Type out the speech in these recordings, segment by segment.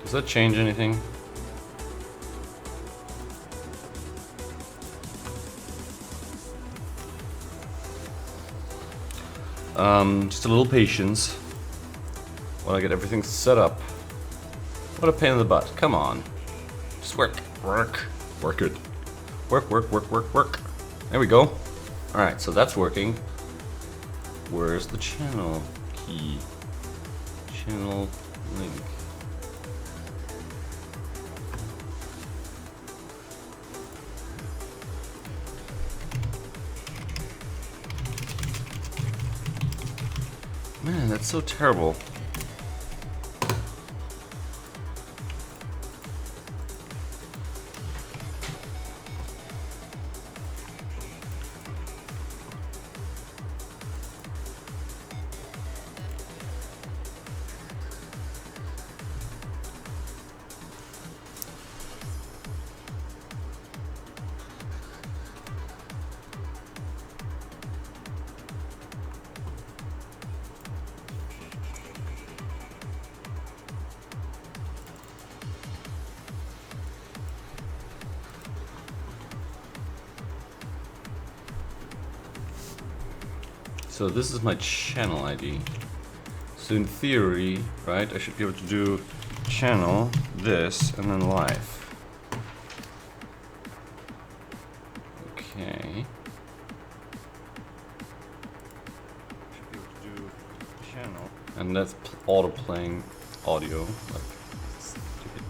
Does that change anything? Just a little patience while I get everything set up. What a pain in the butt. Come on. Just work. Work it. Work. There we go. Alright, so that's working. Where's the channel key? Channel link. Man, that's so terrible. So this is my channel ID. So in theory, right, I should be able to do channel, this, and then live. Okay. Should be able to do channel. And that's auto playing audio. Like, stupid.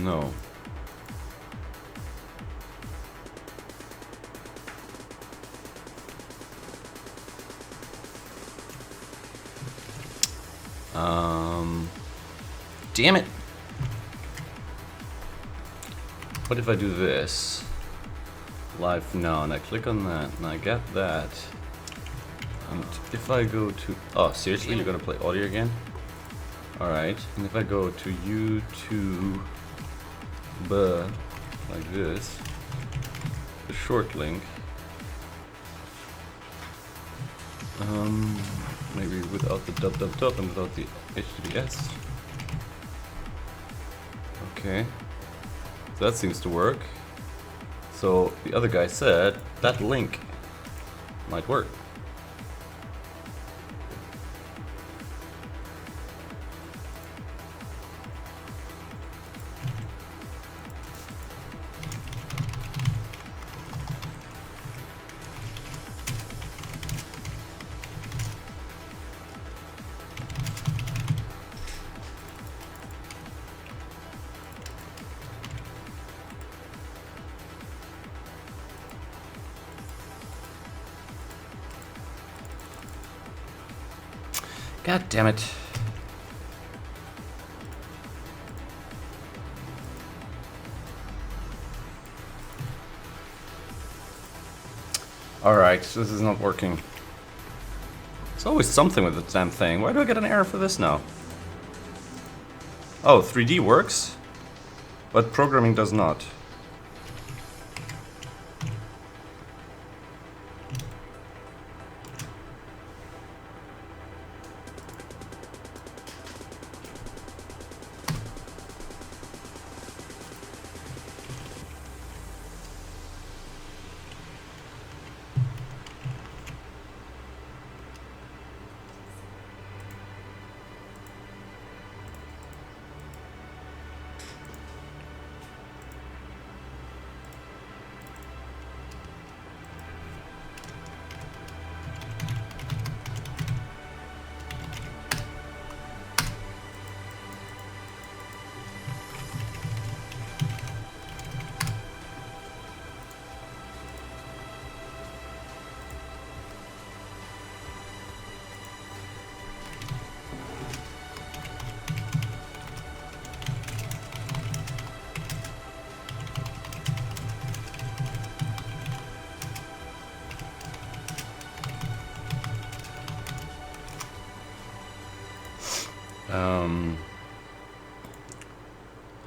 No. Damn it. What if I do this? Live now, and I click on that, and I get that. And if I go to... Oh, seriously? You're gonna play audio again? Alright, and if I go to YouTube... like this, the short link, maybe without the dub and without the HTTPS. Okay, so that seems to work. So the other guy said that link might work. God damn it. Alright, this is not working. There's always something with the damn thing. Why do I get an error for this now? Oh, 3D works, but programming does not.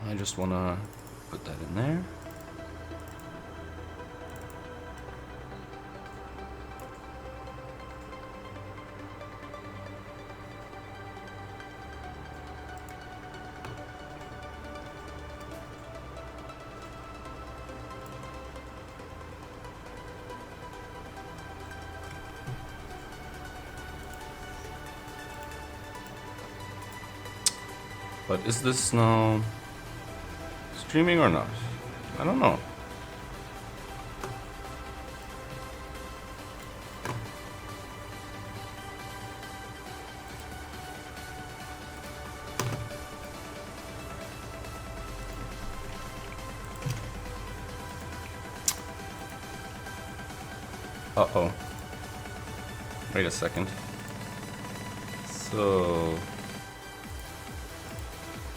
I just want to put that in there. But is this now streaming or not? I don't know. Uh-oh. Wait a second. So...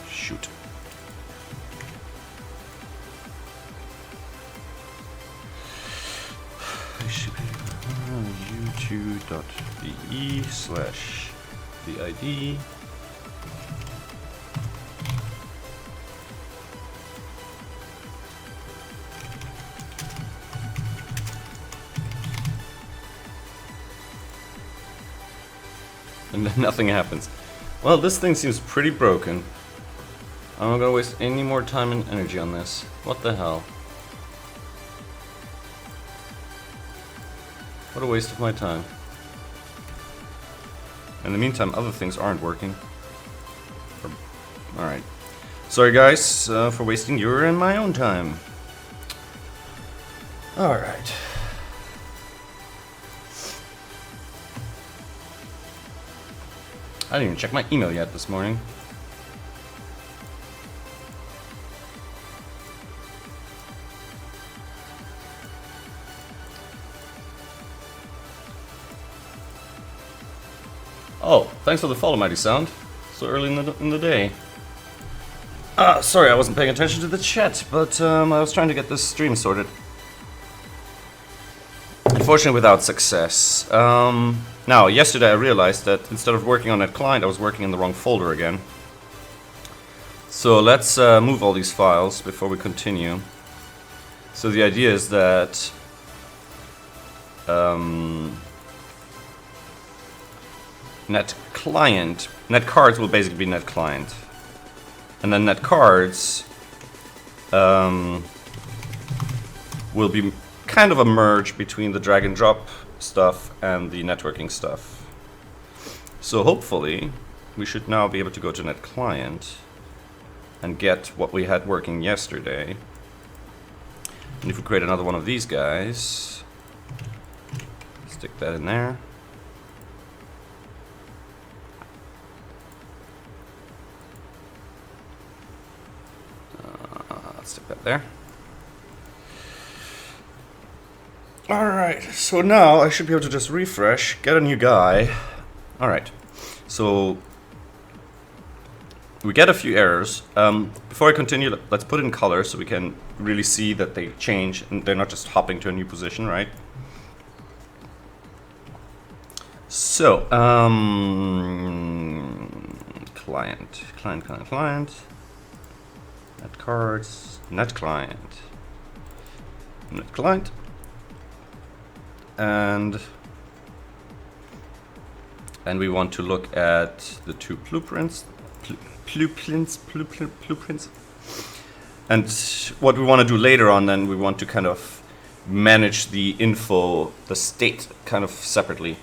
shoot. I should be u2.be/vid. And then nothing happens. Well, this thing seems pretty broken. I'm not gonna waste any more time and energy on this. What the hell? What a waste of my time. In the meantime, other things aren't working. Alright. Sorry guys for wasting your and my own time. Alright. I didn't even check my email yet this morning. Oh, thanks for the follow, Mighty Sound. So early in the day. Sorry, I wasn't paying attention to the chat, but I was trying to get this stream sorted. Unfortunately, without success. Now, yesterday I realized that instead of working on that client, I was working in the wrong folder again. So let's move all these files before we continue. So the idea is that NetCards will basically be NetClient, and then NetCards will be kind of a merge between the drag and drop stuff and the networking stuff. So hopefully we should now be able to go to NetClient and get what we had working yesterday. And if we create another one of these guys, stick that in there. Let's stick that there. Alright, so now I should be able to just refresh, get a new guy. Alright, so we get a few errors. Before I continue, let's put it in color so we can really see that they change and they're not just hopping to a new position, right? So, client, NetCards, NetClient, and we want to look at the two blueprints. And what we want to do later on, then we want to kind of manage the info, the state, kind of separately.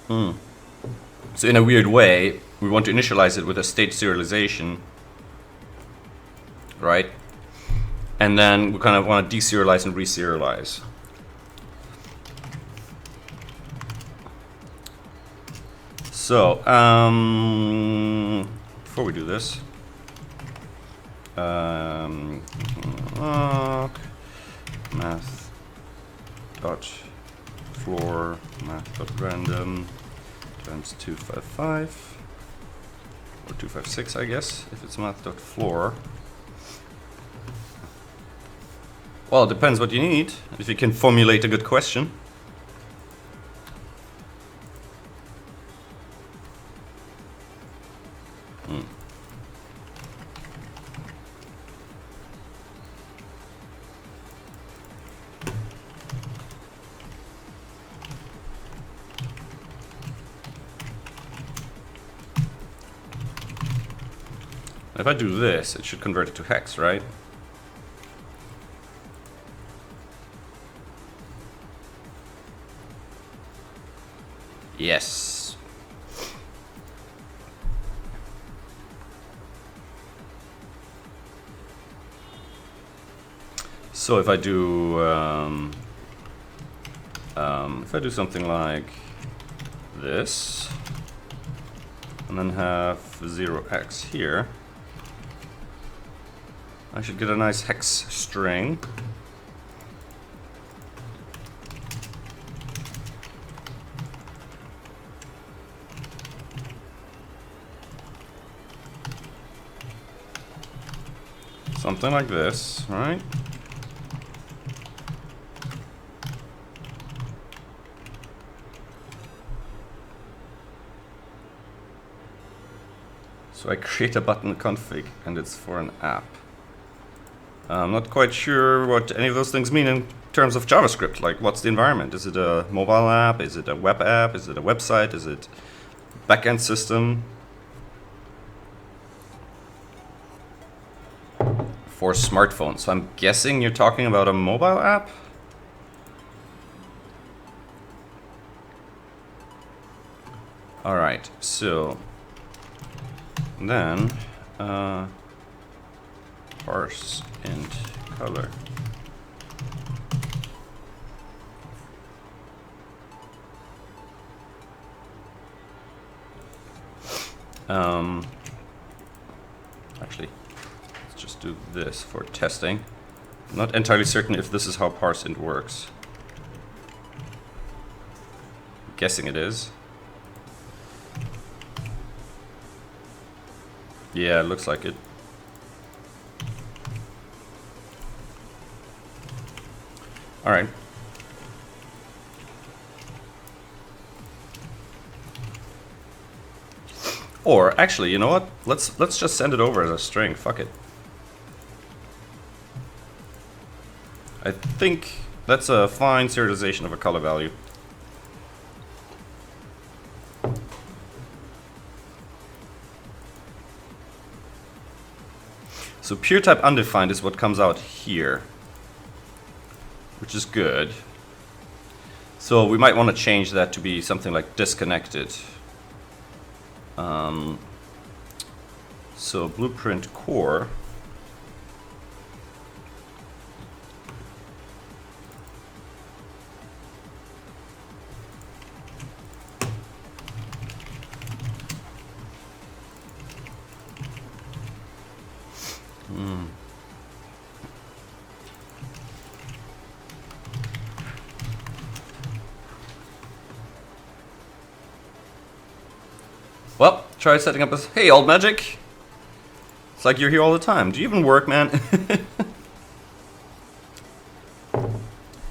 So in a weird way, we want to initialize it with a state serialization, right? And then we kind of want to deserialize and reserialize. So, before we do this, math.floor, math.random times 255, or 256, I guess, if it's math.floor. Well, it depends what you need, if you can formulate a good question. If I do this, it should convert it to hex, right? Yes. So if I do something like this, and then have 0x here, I should get a nice hex string. Something like this, right? So I create a button config, and it's for an app. I'm not quite sure what any of those things mean in terms of JavaScript. Like, what's the environment? Is it a mobile app? Is it a web app? Is it a website? Is it a backend system? For smartphones. So I'm guessing you're talking about a mobile app? Alright, so then parse int color. Actually, let's just do this for testing. I'm not entirely certain if this is how parse int works. I'm guessing it is. Yeah, it looks like it. All right. Or actually, you know what? Let's just send it over as a string. Fuck it. I think that's a fine serialization of a color value. So pure type undefined is what comes out here, which is good. So we might want to change that to be something like disconnected. So blueprint core. Well, try setting up a... Hey, old magic! It's like you're here all the time. Do you even work, man?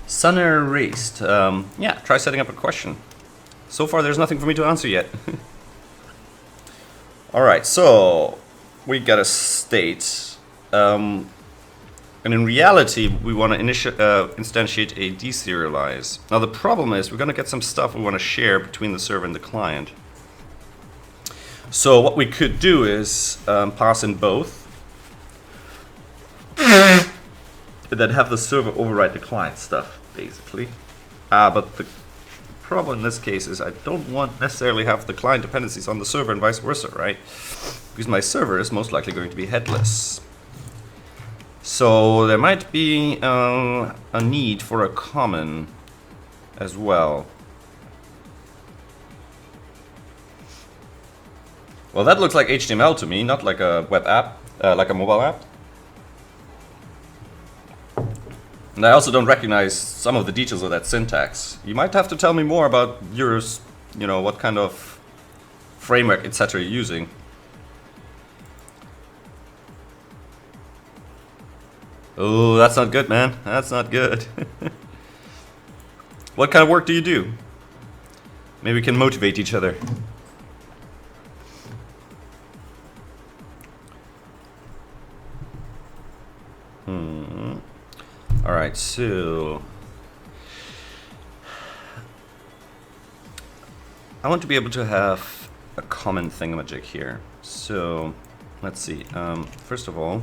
Sunner Erased. Yeah, try setting up a question. So far, there's nothing for me to answer yet. Alright, so... we got a state. And in reality, we want to instantiate a deserialize. Now, the problem is, we're going to get some stuff we want to share between the server and the client. So what we could do is pass in both, and then have the server override the client stuff, basically. But the problem in this case is I don't want necessarily have the client dependencies on the server and vice versa, right? Because my server is most likely going to be headless. So there might be a need for a common as well. Well, that looks like HTML to me, not like a web app, like a mobile app. And I also don't recognize some of the details of that syntax. You might have to tell me more about yours, you know, what kind of framework, etc. you're using. Oh, that's not good, man. That's not good. What kind of work do you do? Maybe we can motivate each other. Alright, so I want to be able to have a common thingamajig here. So Let's see. First of all,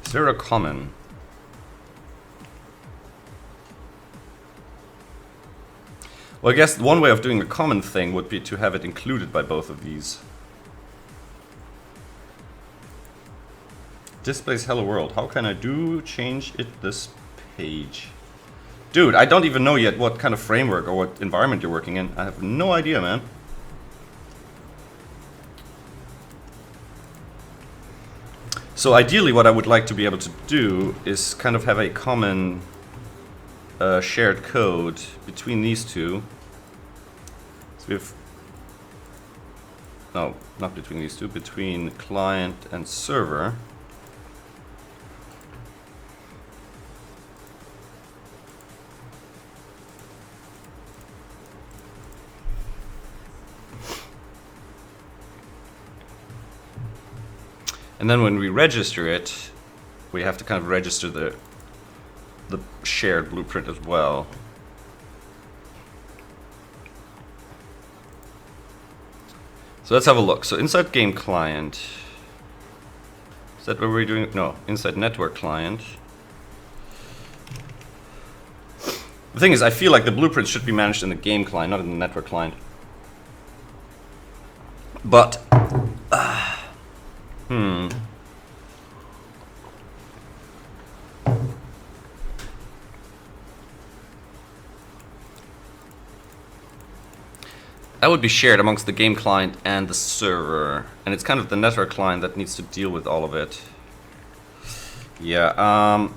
is there a common? Well, I guess one way of doing a common thing would be to have it included by both of these. Displays hello world. How can I change it this page? Dude, I don't even know yet what kind of framework or what environment you're working in. I have no idea, man. So ideally what I would like to be able to do is kind of have a common shared code between these two. So we have... No, not between these two, between client and server. And then when we register it, we have to kind of register the shared blueprint as well. So let's have a look. So inside game client, is that what we're doing? No, inside network client. The thing is, I feel like the blueprint should be managed in the game client, not in the network client. But that would be shared amongst the game client and the server, and it's kind of the network client that needs to deal with all of it. Yeah.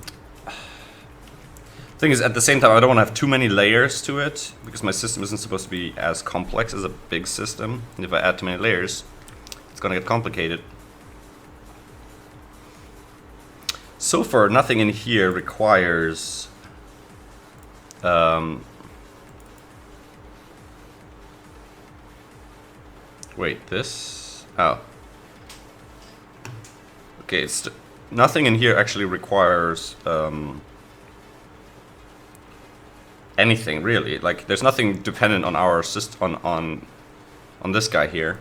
Thing is, at the same time, I don't want to have too many layers to it because my system isn't supposed to be as complex as a big system. And if I add too many layers, it's gonna get complicated. So far, nothing in here requires wait, this? Oh. Okay, nothing in here actually requires anything really. Like, there's nothing dependent on our system on this guy here.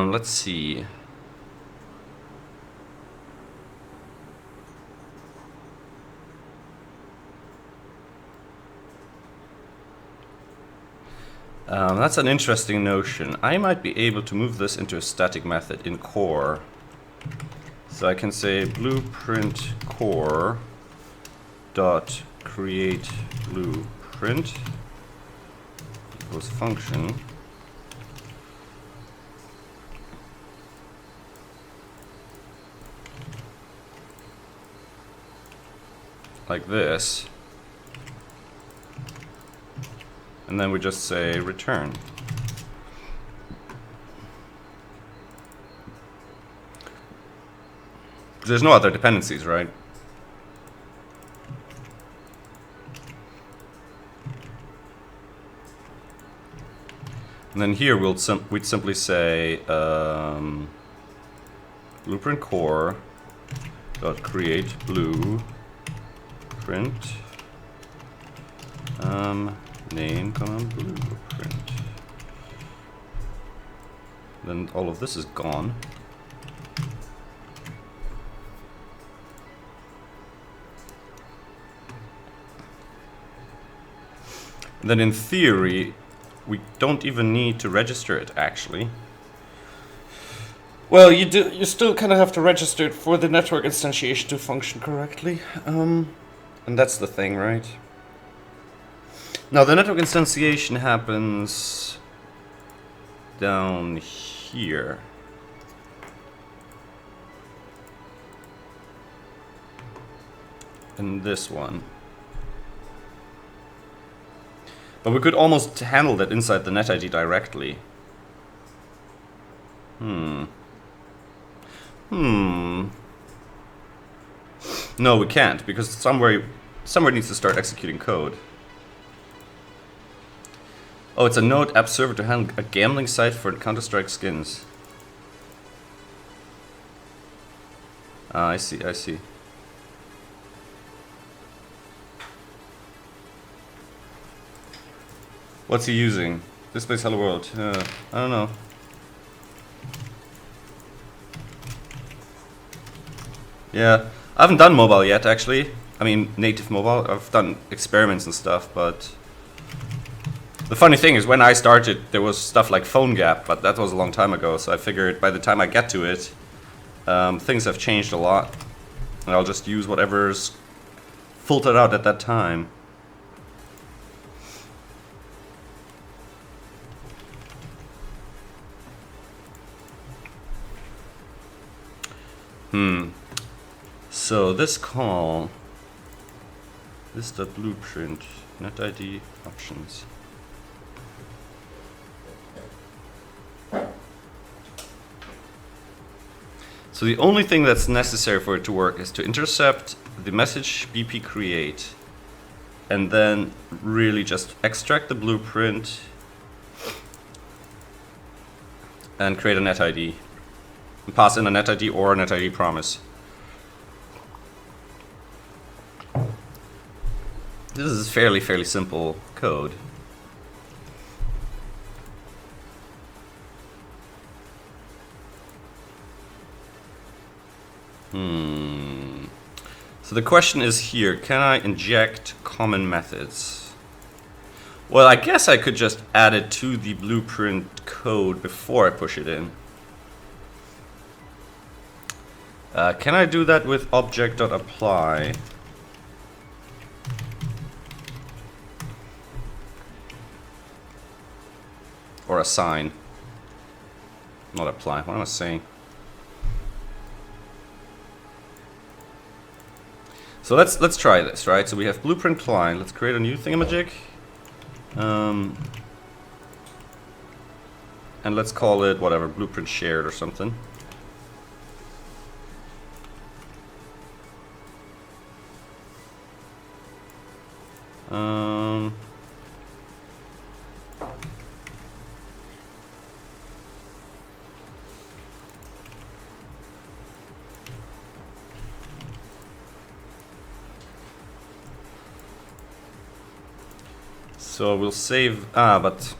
Let's see. That's an interesting notion. I might be able to move this into a static method in core. So I can say blueprint core dot create blueprint equals function. Like this. And then we just say return. There's no other dependencies, right? And then here we'd simply say blueprint core dot create blueprint name blueprint. Then all of this is gone. And then in theory, we don't even need to register it actually. Well, you still kind of have to register it for the network instantiation to function correctly. And that's the thing, right? Now the network instantiation happens down here. In this one. But we could almost handle that inside the netID directly. No, we can't, because somewhere needs to start executing code. Oh, it's a Node app server to handle a gambling site for Counter-Strike skins. Ah, I see, I see. What's he using? Displays Hello World. I don't know. Yeah, I haven't done mobile yet, actually. I mean, native mobile. I've done experiments and stuff, but the funny thing is, when I started, there was stuff like PhoneGap, but that was a long time ago. So I figured by the time I get to it, things have changed a lot, and I'll just use whatever's filtered out at that time. So this call, this is the blueprint, NetID options. So the only thing that's necessary for it to work is to intercept the message BP create, and then really just extract the blueprint and create a NetID. And pass in a NetID or a NetID promise. This is fairly simple code. So the question is here, can I inject common methods? Well, I guess I could just add it to the blueprint code before I push it in. Can I do that with object.apply? Or assign? Not apply. What am I saying? So let's try this, right? So we have blueprint client. Let's create a new thingamajig. And let's call it whatever, blueprint shared or something. So we'll save, but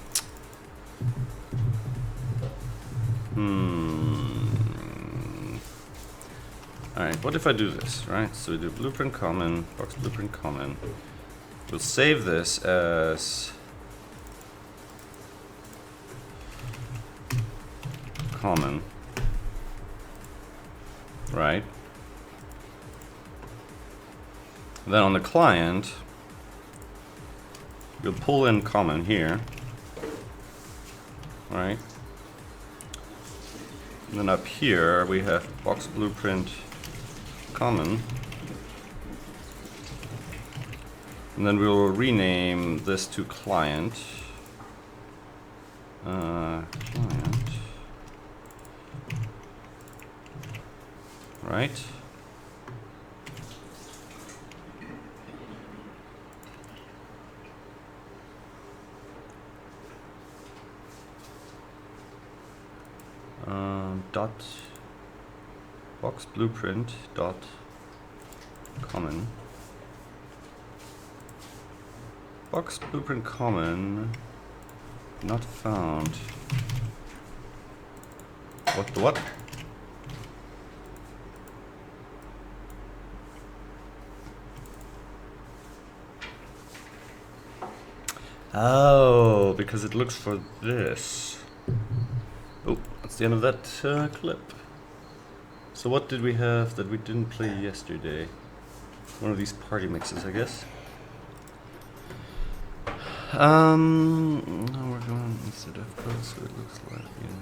alright, what if I do this, right? So we do blueprint common, box blueprint common. We'll save this as common, right? And then on the client, we'll pull in common here, right? And then up here we have box blueprint common. And then we'll rename this to client. Client. Right? Dot box blueprint dot common. Box blueprint common not found. What the what? Oh, because it looks for this. Oh, that's the end of that clip. So what did we have that we didn't play yesterday? One of these party mixes, I guess. Now we're going instead of code, so it looks like, yeah.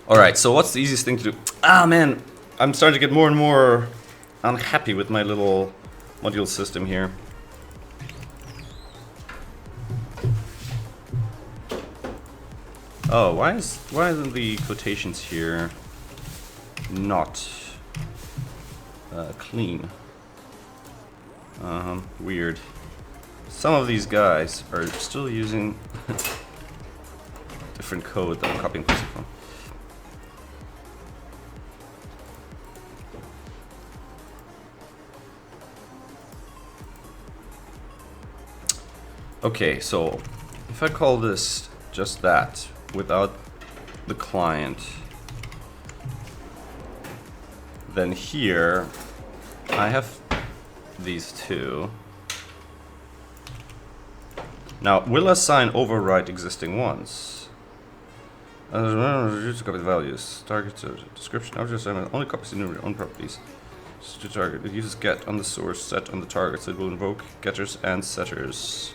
Alright, so what's the easiest thing to do? Ah, man, I'm starting to get more and more unhappy with my little module system here. Oh, why isn't the quotations here not clean? Weird. Some of these guys are still using different code that I'm copying and pasting from. Okay, so if I call this just that without the client, then here I have these two. Now, will assign overwrite existing ones? Use copy the values. Target description. Object assignment only copies the own properties. Just to target. It uses get on the source, set on the target, so it will invoke getters and setters.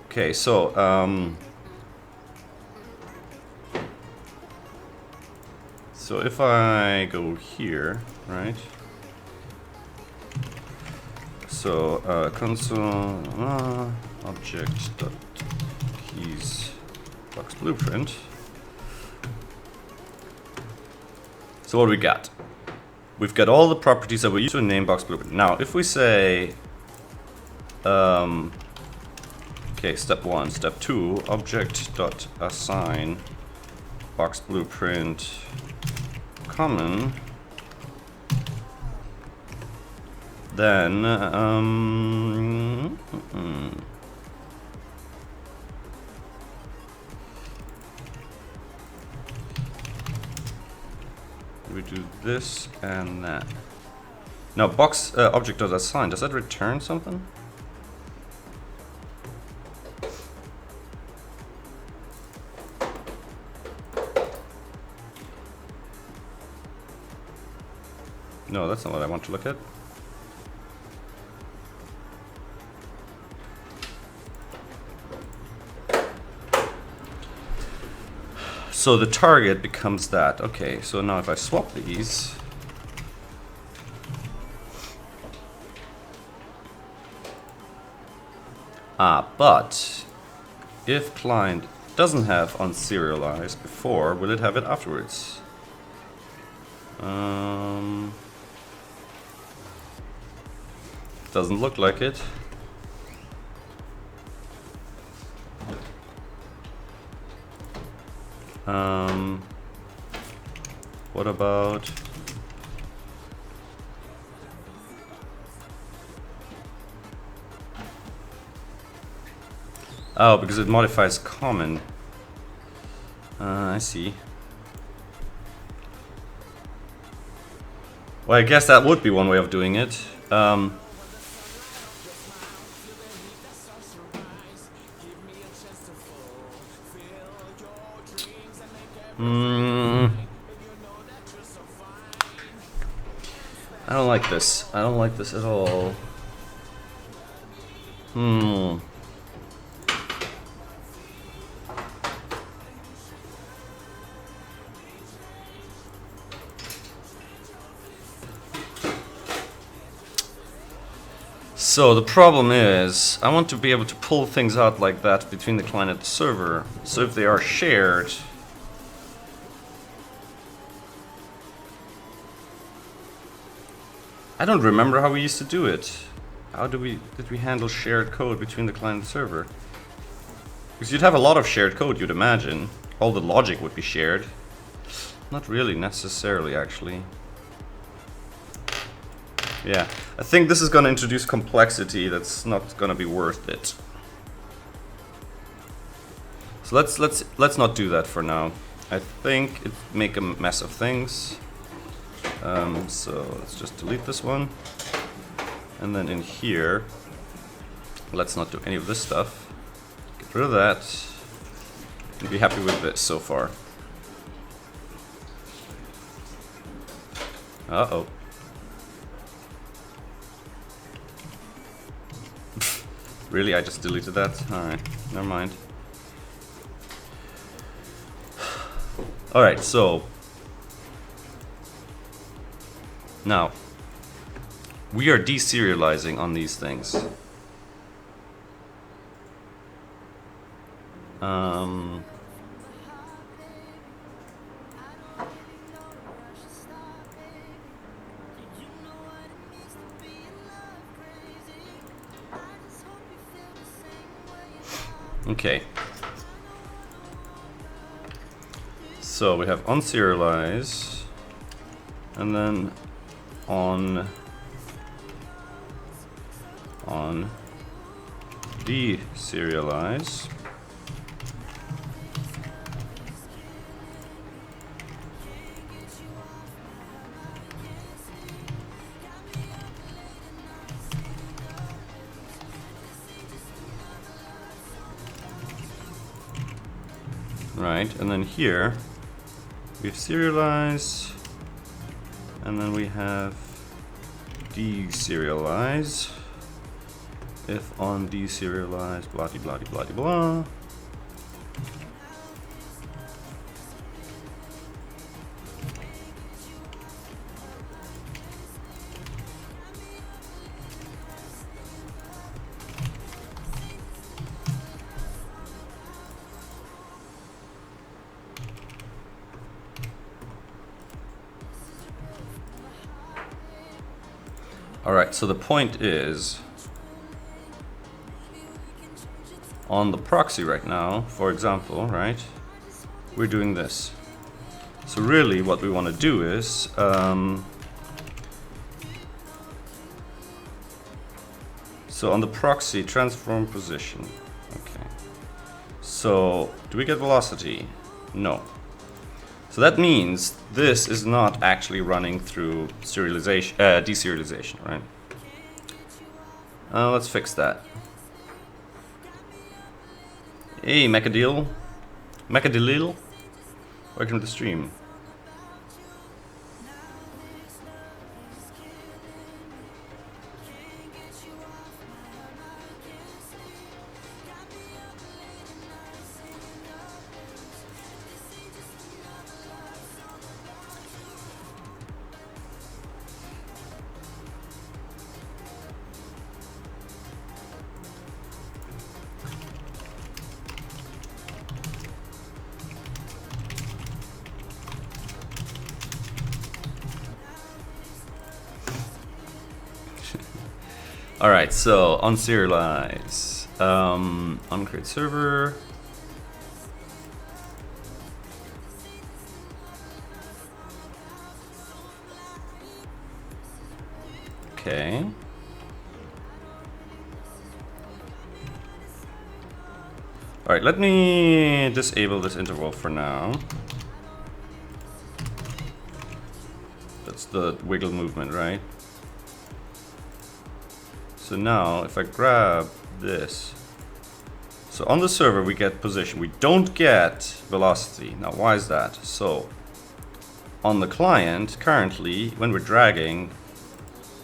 Okay, so so if I go here, right? So console object dot keys box blueprint. So what do we got? We've got all the properties that we use to name box blueprint. Now, if we say okay, step 1, step 2, object dot assign box blueprint common, then we do this and that. Now, box object dot assign, does that return something? No, that's not what I want to look at. So the target becomes that. Okay, so now if I swap these, but if client doesn't have unserialized before, will it have it afterwards? Doesn't look like it. What about oh, because it modifies common. I see. Well, I guess that would be one way of doing it. I don't like this. I don't like this at all. So the problem is, I want to be able to pull things out like that between the client and the server. So if they are shared, I don't remember how we used to do it. How did we handle shared code between the client and the server? Because you'd have a lot of shared code, you'd imagine. All the logic would be shared. Not really necessarily, actually. Yeah, I think this is going to introduce complexity that's not going to be worth it. So let's not do that for now. I think it make a mess of things. So let's just delete this one, and then in here, let's not do any of this stuff. Get rid of that. And be happy with this so far. Uh-oh. Really? I just deleted that? Alright, never mind. Alright, so now we are deserializing on these things. Okay. So we have on serialize, and then on deserialize. Right, and then here we have serialize, and then we have deserialize. If on deserialize, blah blah blah blah blah. All right, so the point is, on the proxy right now, for example, right, we're doing this. So really what we want to do is, so on the proxy, transform position. Okay. So do we get velocity? No. So that means this is not actually running through serialization, deserialization, right? Let's fix that. Hey, Mechadil. Mechadilil. Welcome to the stream. All right, so on serialize, on create server. Okay. All right, let me disable this interval for now. That's the wiggle movement, right? So now, if I grab this, so on the server we get position, we don't get velocity. Now why is that? So on the client, currently, when we're dragging,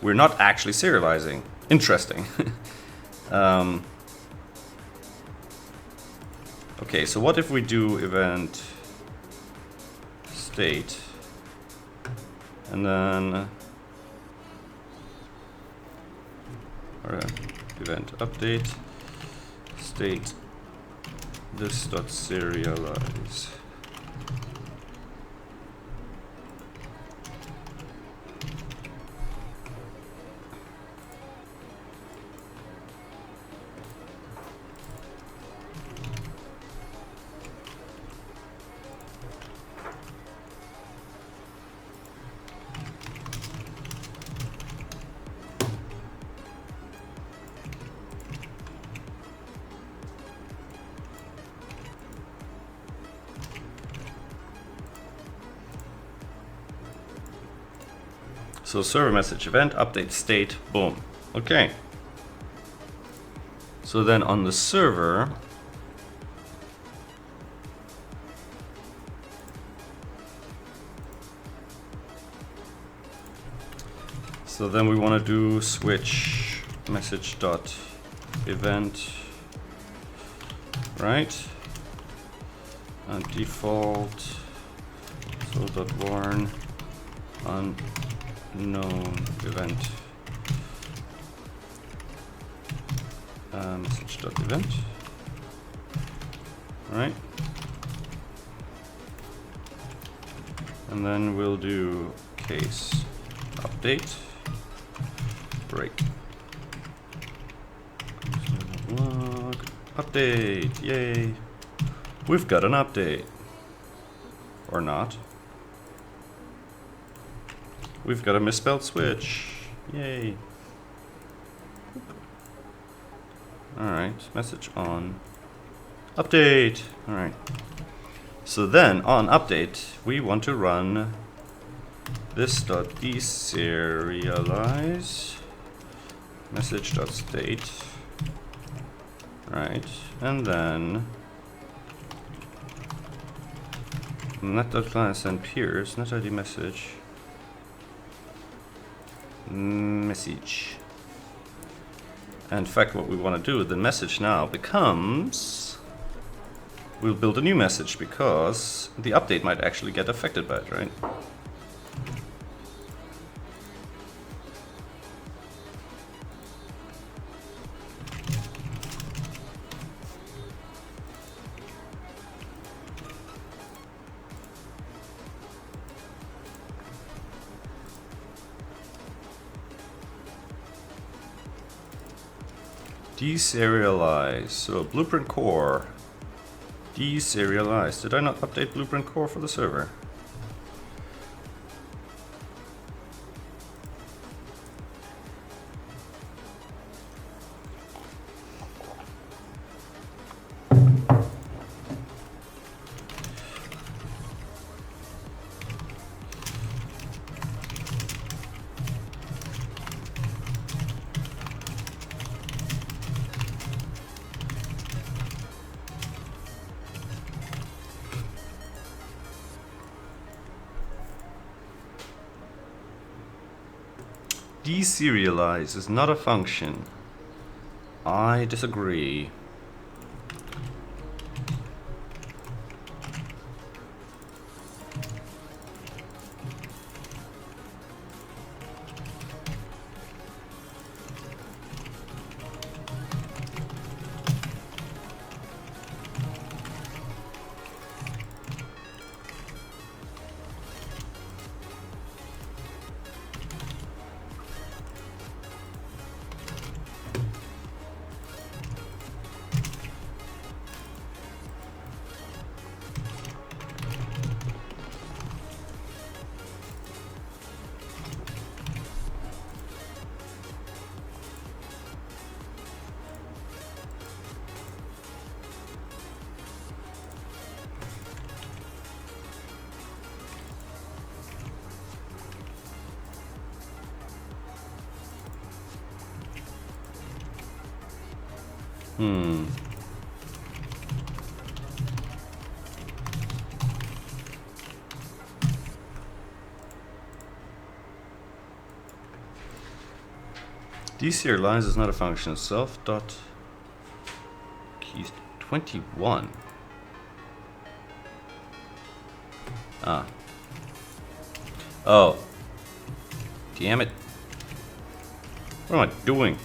we're not actually serializing. Interesting. Okay, so what if we do event state, and then event update state this dot serialize. So server message event update state, boom. Okay. So then on the server, so then we want to do switch message dot event, right? And default, so dot warn unknown event message dot event. All right, and then we'll do case update break log Update, yay. We've got an update. Or not. We've got a misspelled switch. Yay. Alright, message on. Update! Alright. So then, on update, we want to run this.deserialize message.state. Right, and then net.client send peers, netID message. Message. And in fact, what we want to do with the message now becomes, we'll build a new message because the update might actually get affected by it, right? Deserialize. So blueprint core. Deserialize. Did I not update blueprint core for the server? Deserialize is not a function. I disagree. Deserialize is not a function. Self dot keys 21. Ah. Oh. Damn it. What am I doing?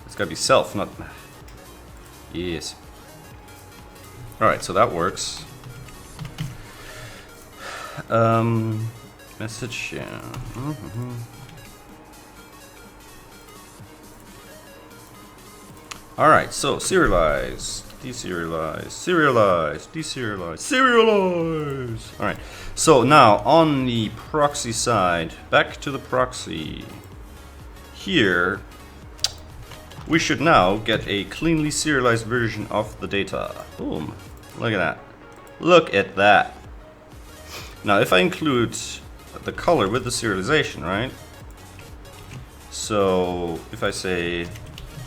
It's gotta be self, not... Yes. Alright, so that works. Message, yeah. Alright, so serialize, deserialize, serialize, deserialize, serialize. Alright, so now on the proxy side, back to the proxy. Here, we should now get a cleanly serialized version of the data. Boom. Look at that. Look at that. Now, if I include the color with the serialization, right? So, if I say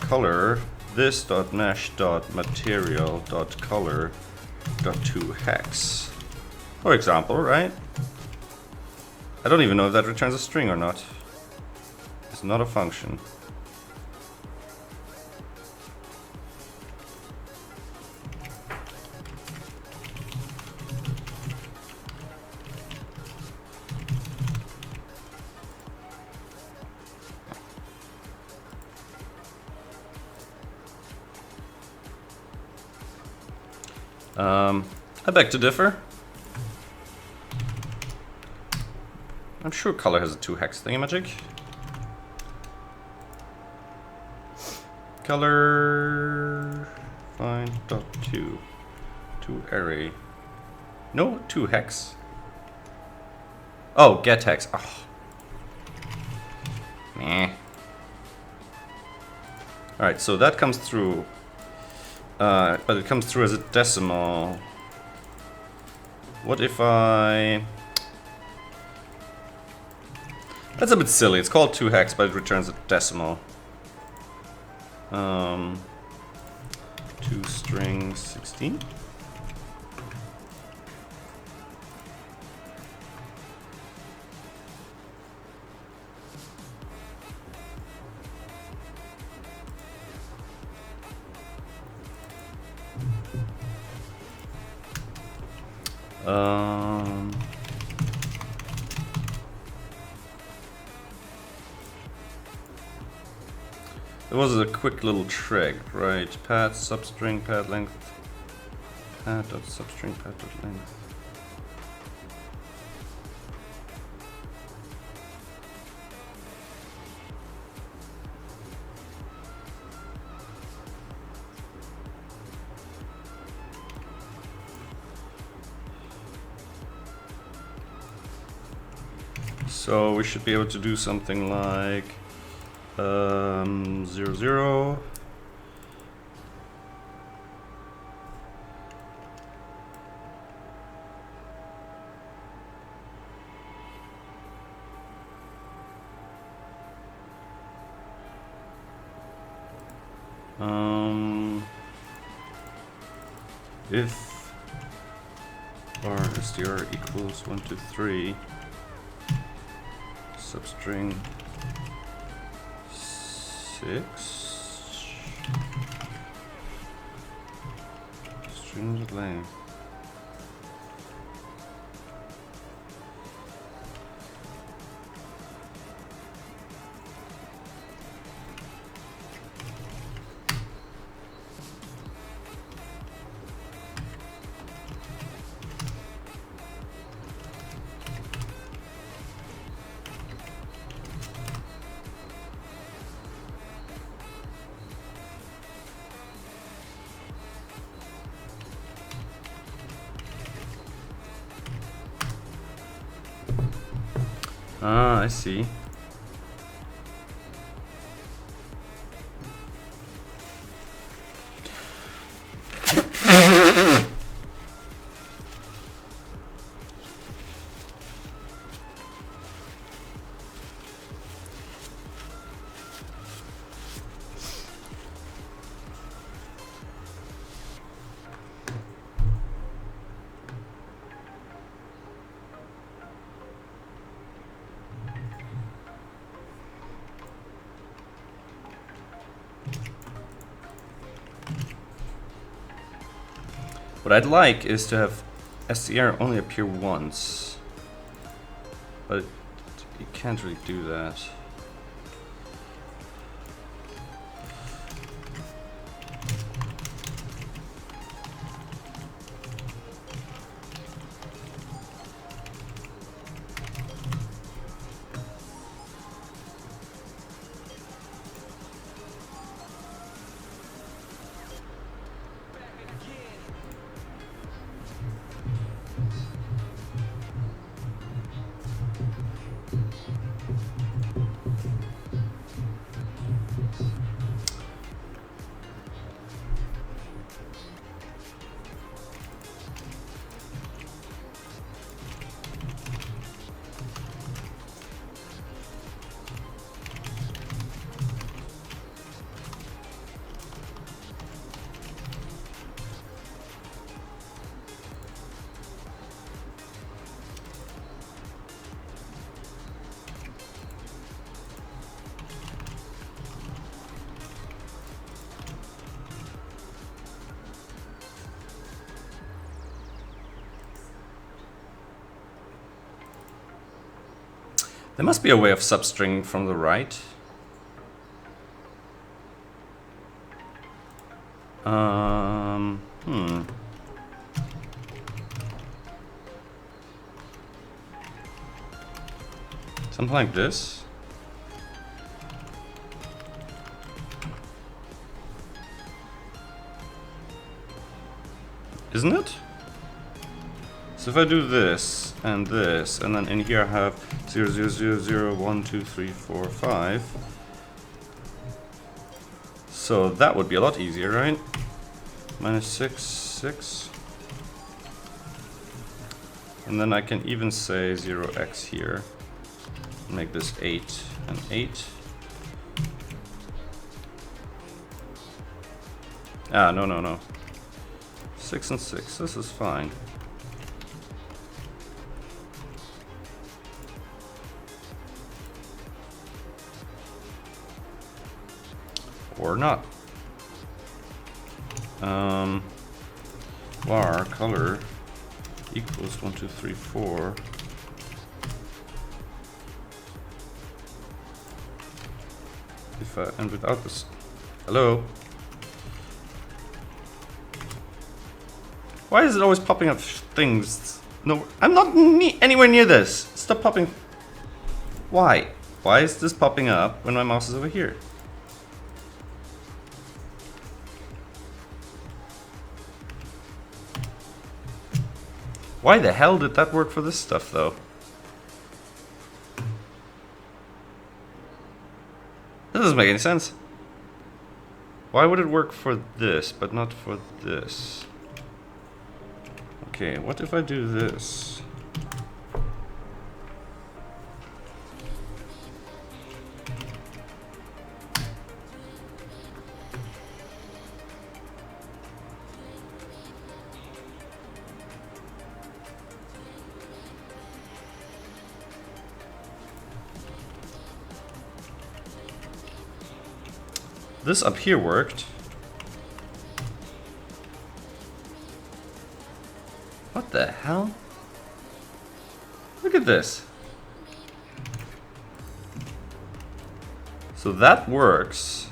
color this.mesh.material.color.toHex, for example, right? I don't even know if that returns a string or not. It's not a function. I beg to differ. I'm sure color has a 2-hex thingamajig. color find dot to array. No, to hex. Oh, get hex. Oh. Meh. Alright, so that comes through. But it comes through as a decimal. What if I... That's a bit silly. It's called 2hex, but it returns a decimal. 2 string 16. It was a quick little trick, right? Pad substring pad length pad dot substring pad dot length. So we should be able to do something like 0, 0. If str equals 1, 2, 3, substring 6, string length. Ah, I see. What I'd like is to have str only appear once, but you can't really do that. There must be a way of substring from the right. Something like this. isn't it? So if I do this, and then in here I have 0, 0, 0, 0, 1, 2, 3, 4, 5. So that would be a lot easier, right? Minus 6, 6. And then I can even say 0x here. Make this 8 and 8. Ah, no, no, no. 6 and 6, this is fine. Or not. Var color equals 1, 2, 3, 4. If I, and without this, hello. Why is it always popping up things? No, I'm not anywhere near this. Stop popping. Why? Why is this popping up when my mouse is over here? Why the hell did that work for this stuff, though? That doesn't make any sense. Why would it work for this, but not for this? Okay, what if I do this? This up here worked. What the hell? Look at this. So that works.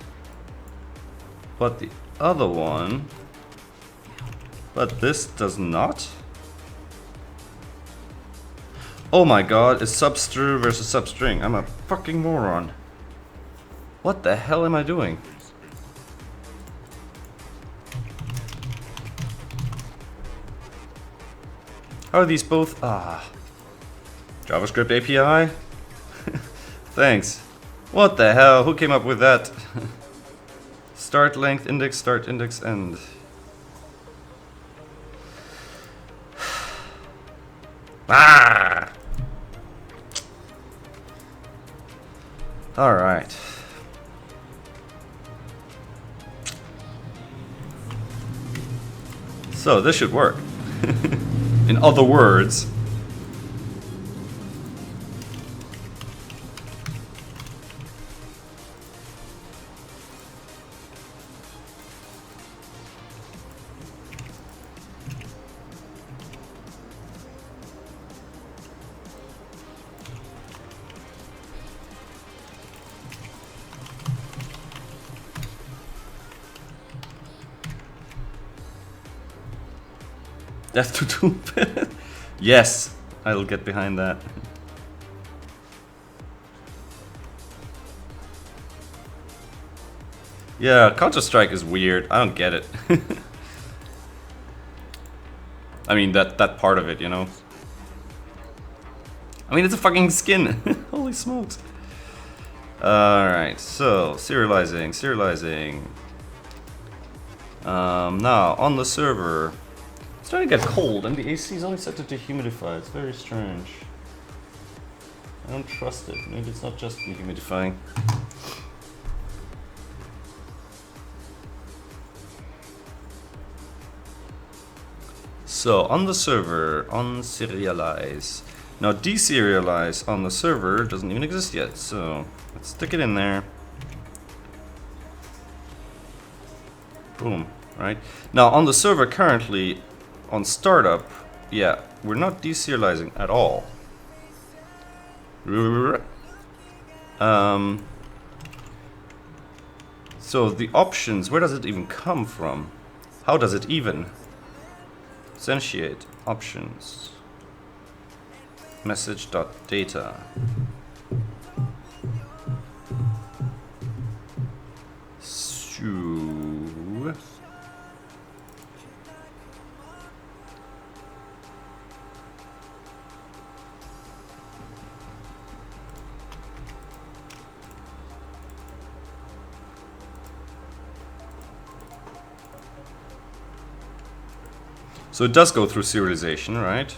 But the other one... But this does not? Oh my god, it's substr versus substring. I'm a fucking moron. What the hell am I doing? How are these both? Ah. JavaScript API? Thanks. What the hell? Who came up with that? Start length index, start index, end. Ah! Alright. So this should work. In other words, death to Doom. Yes, I'll get behind that. Yeah, Counter-Strike is weird. I don't get it. I mean, that part of it, you know. I mean, it's a fucking skin. Holy smokes. Alright, so, serializing. Now, on the server. It's starting to get cold, and the AC is only set to dehumidify. It's very strange. I don't trust it. Maybe it's not just dehumidifying. So, on the server, unserialize. Now, deserialize on the server doesn't even exist yet, so let's stick it in there. Boom, right? Now, on the server currently, on startup, yeah, we're not deserializing at all. So the options, where does it even come from? How does it even? Instantiate options. Message.data. So So it does go through serialization, right?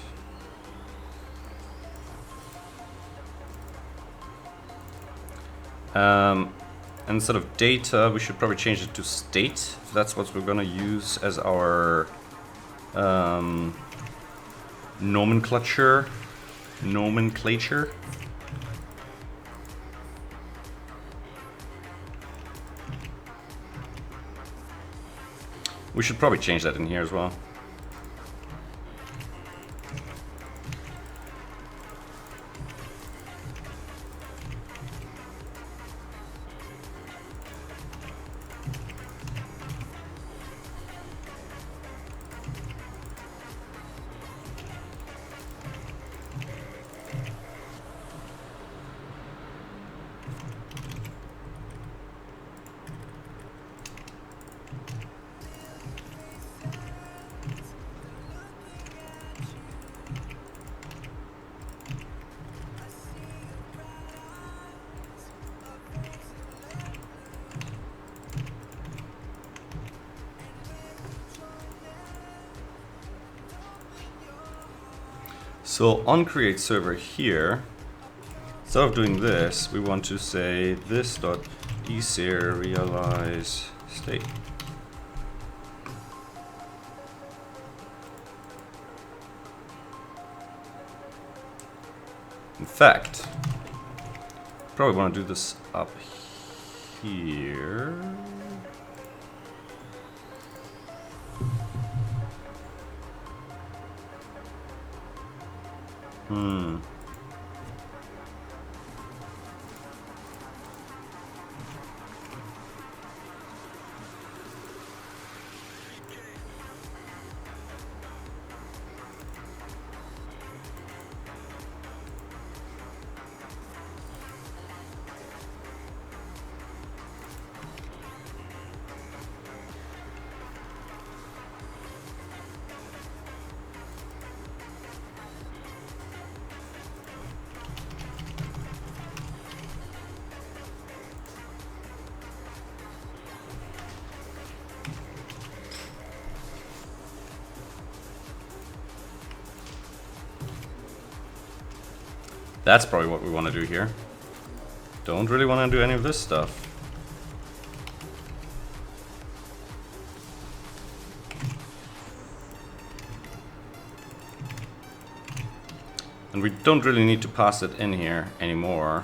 Instead of data, we should probably change it to state, if that's what we're gonna use as our nomenclature. We should probably change that in here as well. So on create server here, instead of doing this, we want to say this dot deserialize state. In fact, probably want to do this up here. That's probably what we want to do here. Don't really want to do any of this stuff. And we don't really need to pass it in here anymore.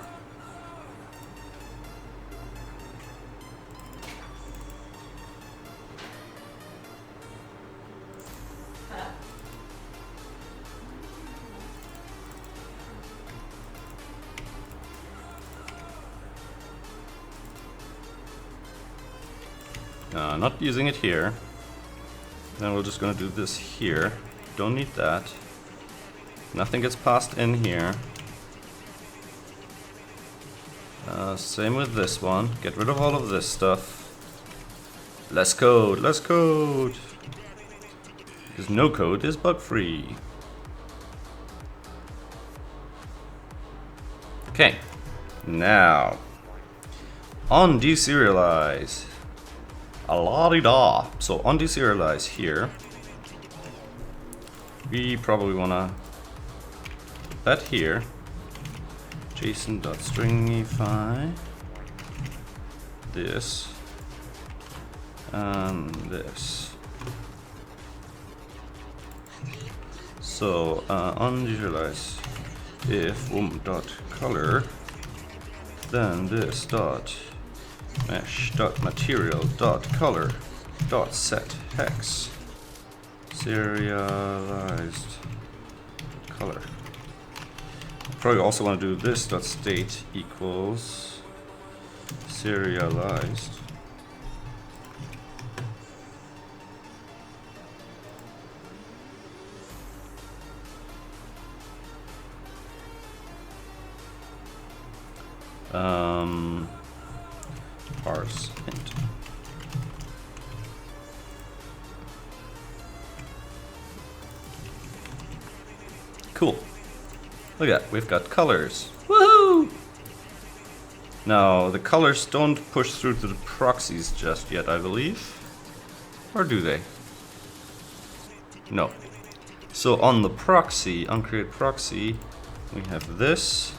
Not using it here. Then we're just gonna do this here. Don't need that. Nothing gets passed in here. Same with this one. Get rid of all of this stuff. Less code, less code. Because no code is bug free. Okay. Now, on deserialize. A-la-di-da. So on deserialize here, we probably wanna put that here. JSON.stringify this and this. So on deserialize, if color, then this dot mesh.material.color.set hex serialized color. Probably also want to do this dot state equals serialized parse int. Cool. Look at that, we've got colors. Woohoo! Now, the colors don't push through to the proxies just yet, I believe. Or do they? No. So on the proxy, on create proxy, we have this.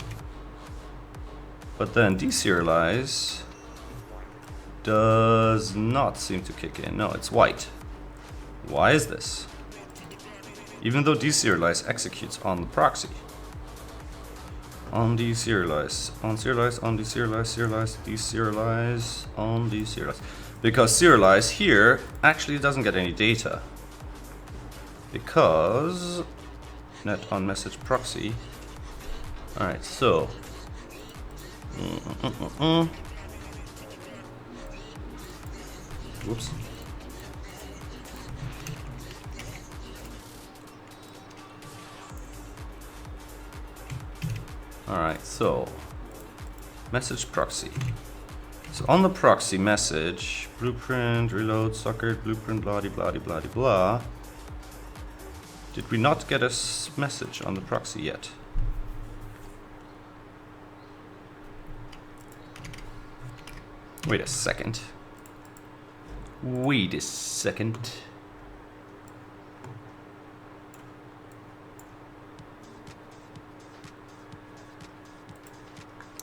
But then deserialize does not seem to kick in. No, it's white. Why is this? Even though deserialize executes on the proxy. On deserialize, on serialize, on deserialize, serialize, deserialize, on deserialize. Because serialize here actually doesn't get any data. Because net on message proxy. Alright, so. Whoops. Alright, so message proxy. So on the proxy message, blueprint, reload, socket, blueprint, blah, blah, blah, blah. Did we not get a message on the proxy yet? Wait a second. Wait a second.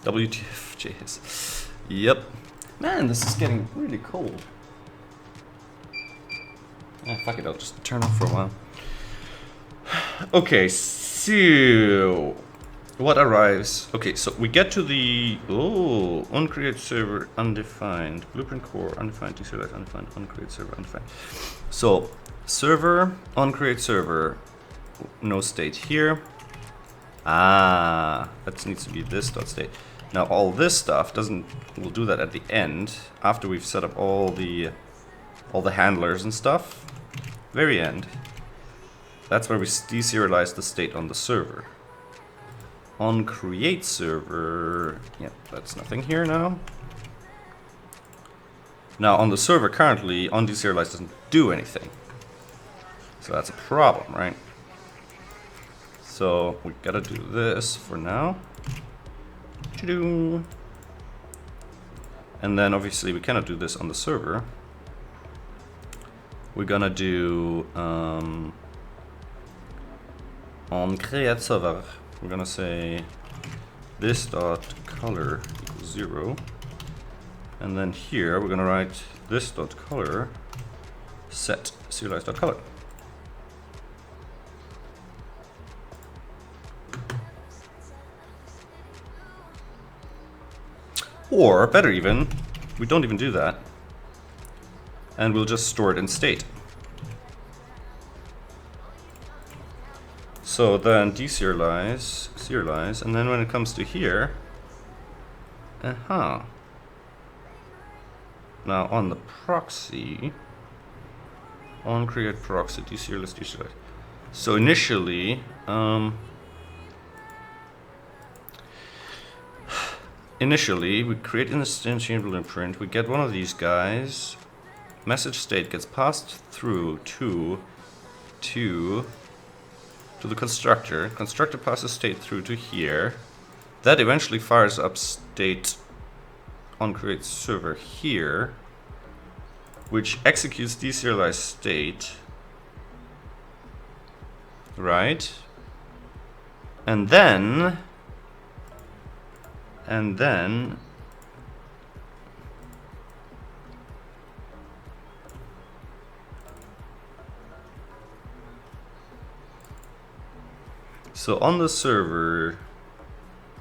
WTF, JS. Yep. Man, this is getting really cold. Ah, fuck it, I'll just turn off for a while. Okay, so what arrives? Okay, so we get to the uncreate server undefined, blueprint core undefined, deserialize undefined, uncreate server undefined. So server uncreate server, no state here. Ah, that needs to be this dot state. Now all this stuff doesn't. We'll do that at the end after we've set up all the handlers and stuff. Very end. That's where we deserialize the state on the server. On create server, yeah, that's nothing here now. Now on the server currently, on deserialize doesn't do anything. So that's a problem, right? So we gotta do this for now. And then obviously we cannot do this on the server. We're gonna do on create server. We're gonna say this dot color equals 0, and then here we're gonna write this dot color set serialize dot color. Or better even, we don't even do that, and we'll just store it in state. So then deserialize, serialize, and then when it comes to here, now on the proxy, on create proxy, deserialize, deserialize. So initially, we create an instantiation blueprint, we get one of these guys, message state gets passed through to the constructor. Constructor passes state through to here. That eventually fires up state on create server here, which executes deserialized state, right? And then so on the server,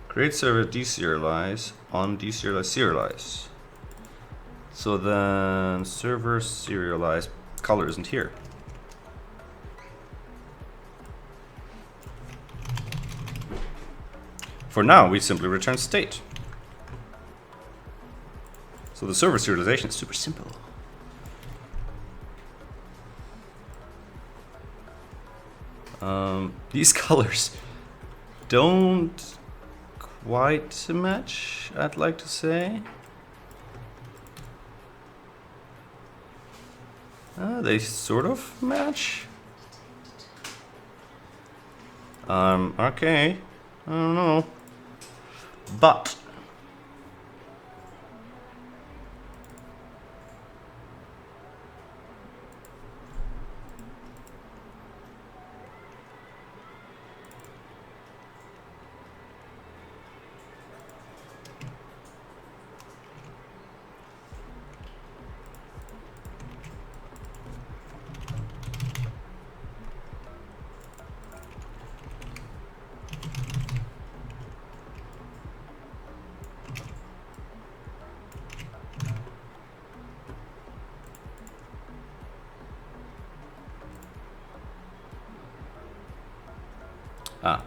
create server deserialize, on deserialize serialize. So then server serialize color isn't here. For now, we simply return state. So the server serialization is super simple. These colors don't quite match, I'd like to say. They sort of match. Okay. I don't know. But Ah.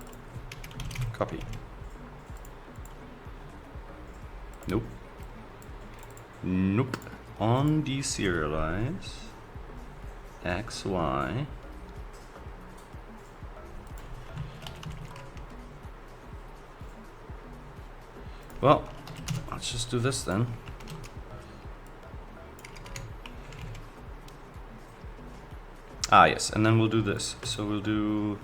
Copy. Nope. Nope. On deserialize. XY. Well, let's just do this then. Ah, yes, and then we'll do this. So we'll do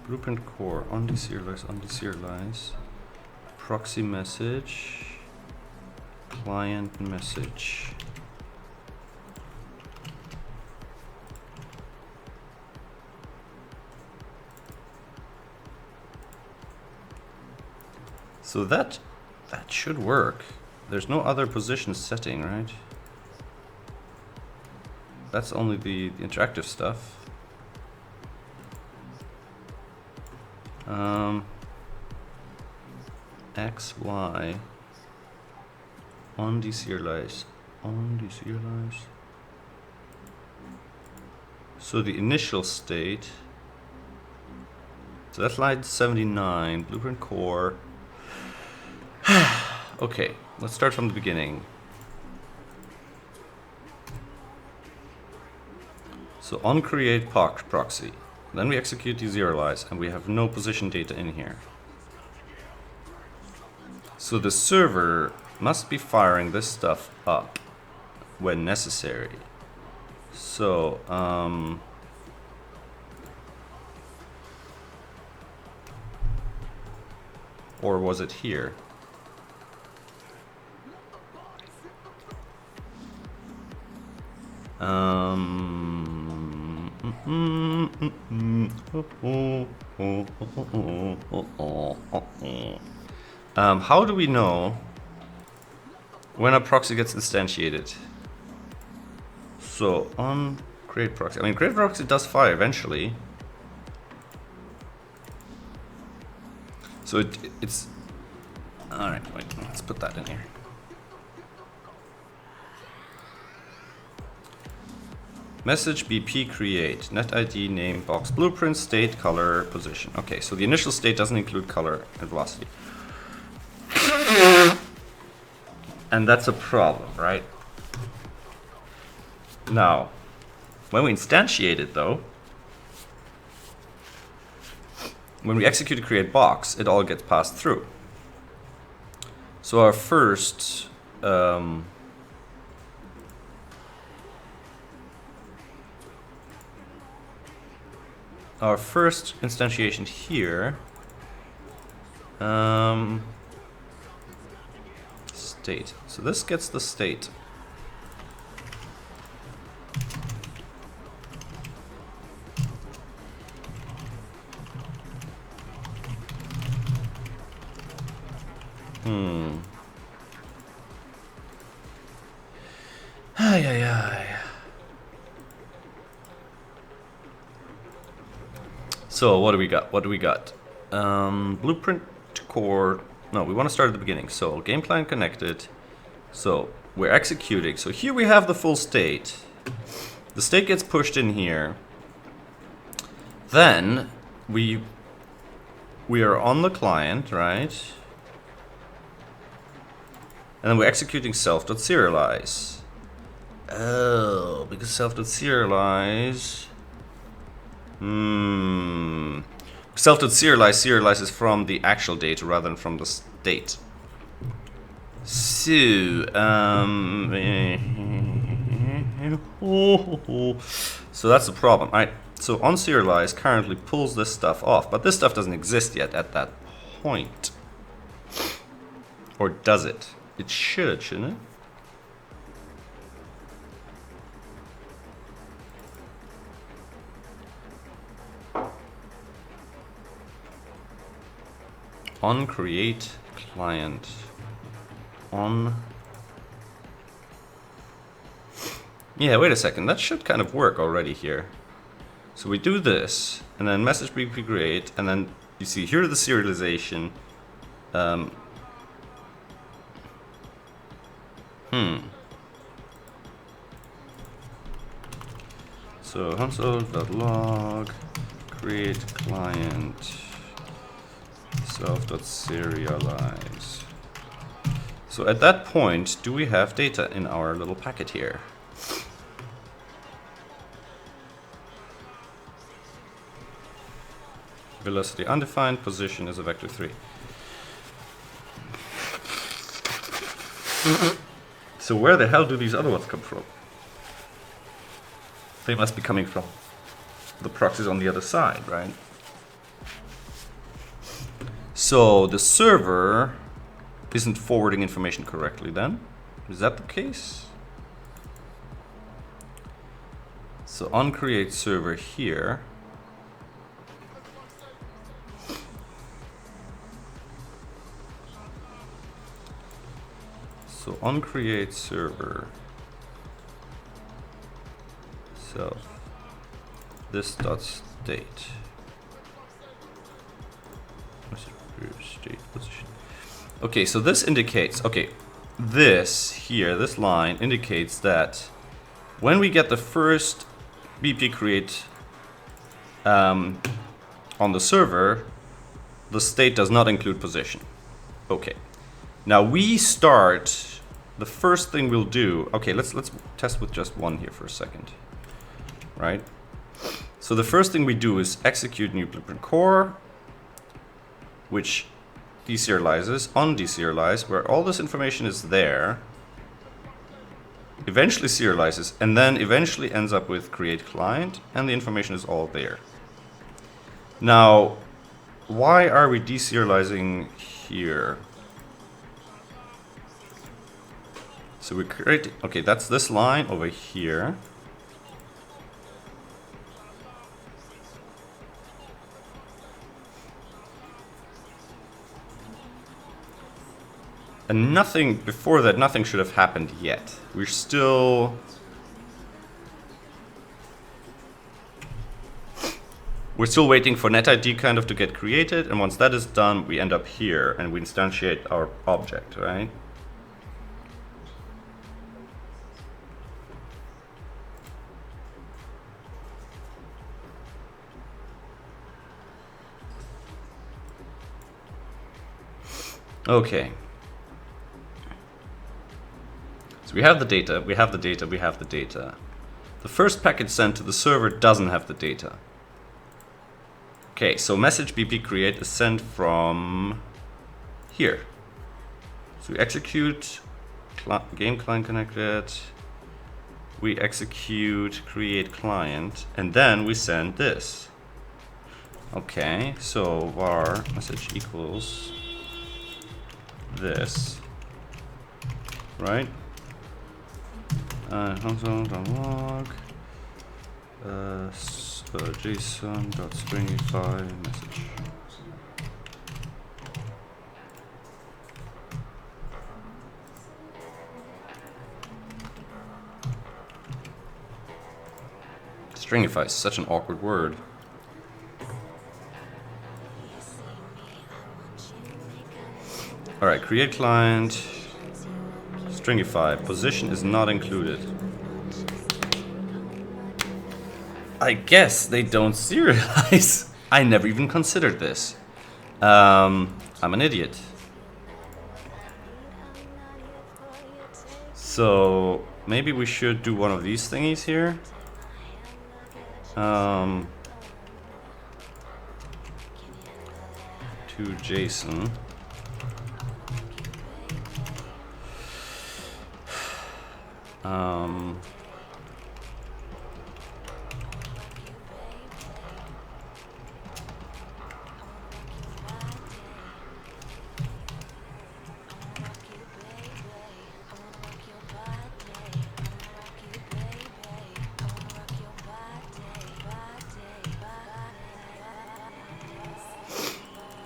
blueprint core on deserialize, proxy message, client message. So that should work. There's no other position setting, right? That's only the interactive stuff. X, Y, on deserialize, So the initial state, so that's line 79, blueprint core. Okay, let's start from the beginning. So on create proxy, then we execute deserialize, and we have no position data in here. So the server must be firing this stuff up when necessary. So or was it here? How do we know when a proxy gets instantiated? So on create proxy, I mean create proxy does fire eventually. So it's all right. Wait, let's put that in here. Message BP create, net ID, name, box, blueprint, state, color, position. Okay, so the initial state doesn't include color and velocity. And that's a problem, right? Now, when we instantiate it though, when we execute create box, it all gets passed through. So our first instantiation here, state. So this gets the state. So what do we got? Blueprint core. No, we want to start at the beginning. So game client connected. So we're executing. So here we have the full state. The state gets pushed in here. Then we are on the client, right? And then we're executing self.serialize. Oh, because self.serialize. Self.serialize serializes from the actual data rather than from the state. So, so that's the problem. Right? So onSerialize currently pulls this stuff off, but this stuff doesn't exist yet at that point. Or does it? It should, shouldn't it? On create client. On. Yeah, wait a second. That should kind of work already here. So we do this, and then message BP create, and then you see here the serialization. So console.log create client self.serialize. So at that point, do we have data in our little packet here? Velocity undefined, position is a vector 3. So where the hell do these other ones come from? They must be coming from the proxies on the other side, right? So the server isn't forwarding information correctly then? Is that the case? So on create server here. So on create server self this dot state. State position. Okay, so this indicates, okay, this here, this line indicates that when we get the first BP create on the server, the state does not include position. Okay, now we start, the first thing we'll do, okay, let's test with just one here for a second, right? So the first thing we do is execute new blueprint core, which deserializes on deserialize, where all this information is there, eventually serializes, and then eventually ends up with create client, and the information is all there. Now, why are we deserializing here? So we create, okay, that's this line over here. And nothing, before that, nothing should have happened yet. We're still waiting for netID kind of to get created, and once that is done, we end up here and we instantiate our object, right? Okay. So we have the data, we have the data, we have the data. The first packet sent to the server doesn't have the data. Okay, so message BP create is sent from here. So we execute game client connected, we execute create client, and then we send this. Okay, so var message equals this, right? Console.log JSON.stringify message. Stringify is such an awkward word. Alright, create client, stringify, position is not included. I guess they don't serialize. I never even considered this. I'm an idiot. So maybe we should do one of these thingies here. To JSON.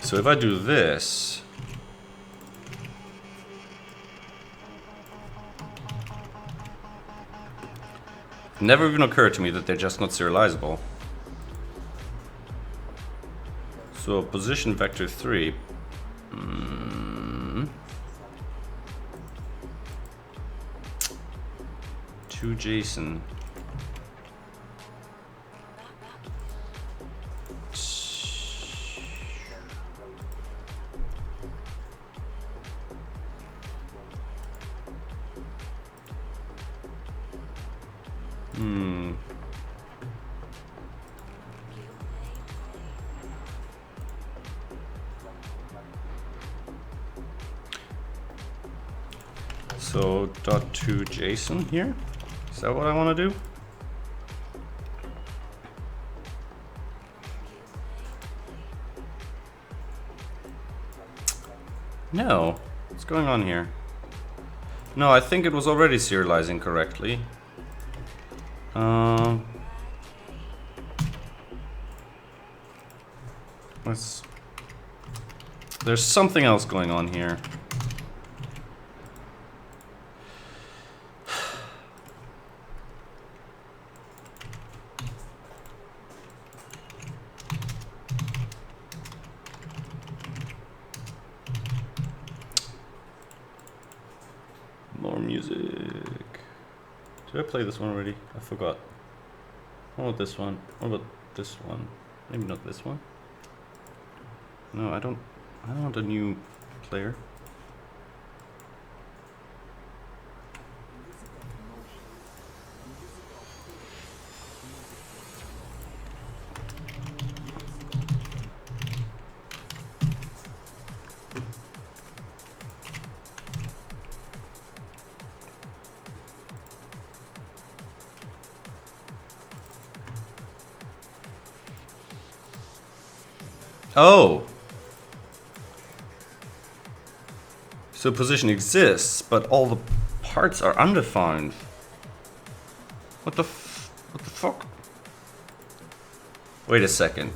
So if I do this, it never even occurred to me that they're just not serializable. So position vector 3. To JSON. Hmm. So .to JSON here. Is that what I want to do? No. What's going on here? No, I think it was already serializing correctly. There's something else going on here. More music. Did I play this one already? I forgot. What about this one? What about this one? Maybe not this one. No, I don't want a new player. Oh! So position exists, but all the parts are undefined. What the fuck? Wait a second.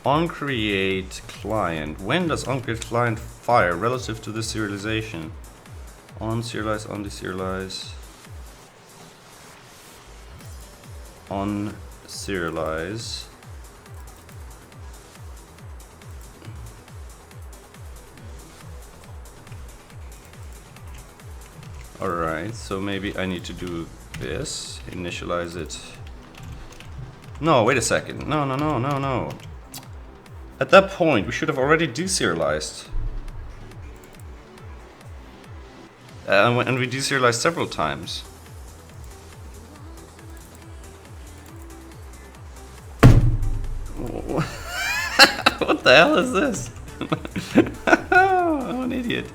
OnCreate client. When does OnCreate client fire relative to this serialization? On serialize, on deserialize. On serialize. Alright, so maybe I need to do this. Initialize it. No, wait a second. No. At that point, we should have already deserialized. And we deserialized several times. What the hell is this? I'm an idiot.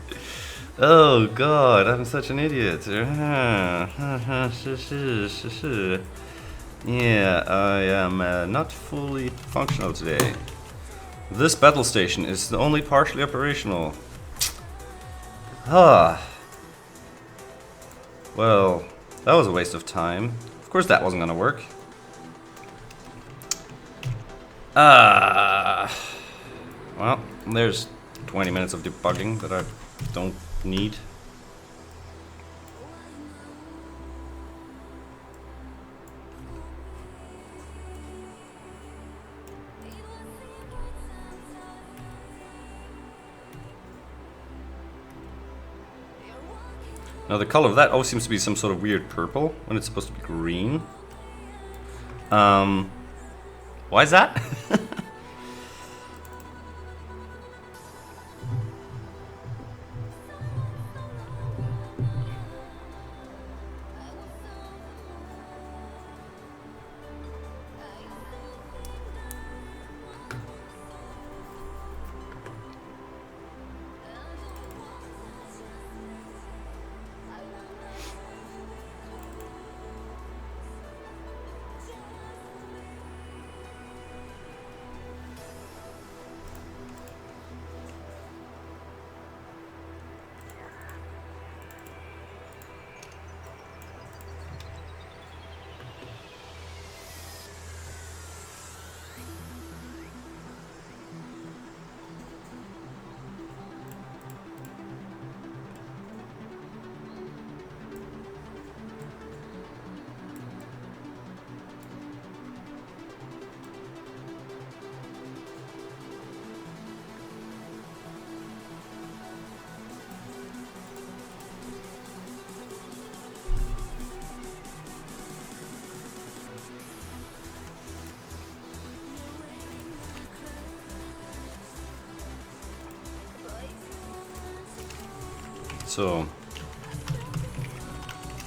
Oh god, I'm such an idiot. Yeah, I am not fully functional today. This battle station is only partially operational. Well, that was a waste of time. Of course that wasn't gonna work. Well, there's 20 minutes of debugging that I don't need. Now the color of that always seems to be some sort of weird purple when it's supposed to be green. Why is that? So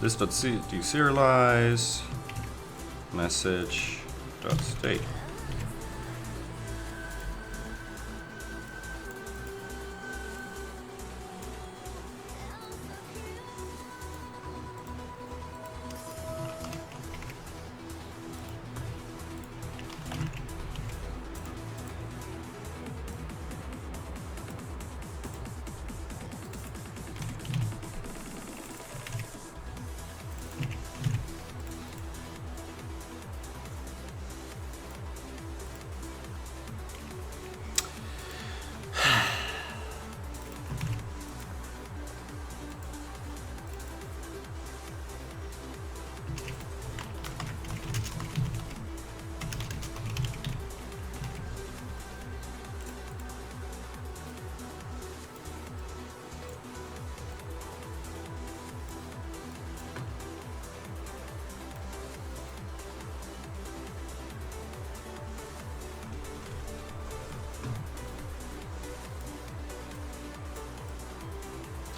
This.deserialize message.state.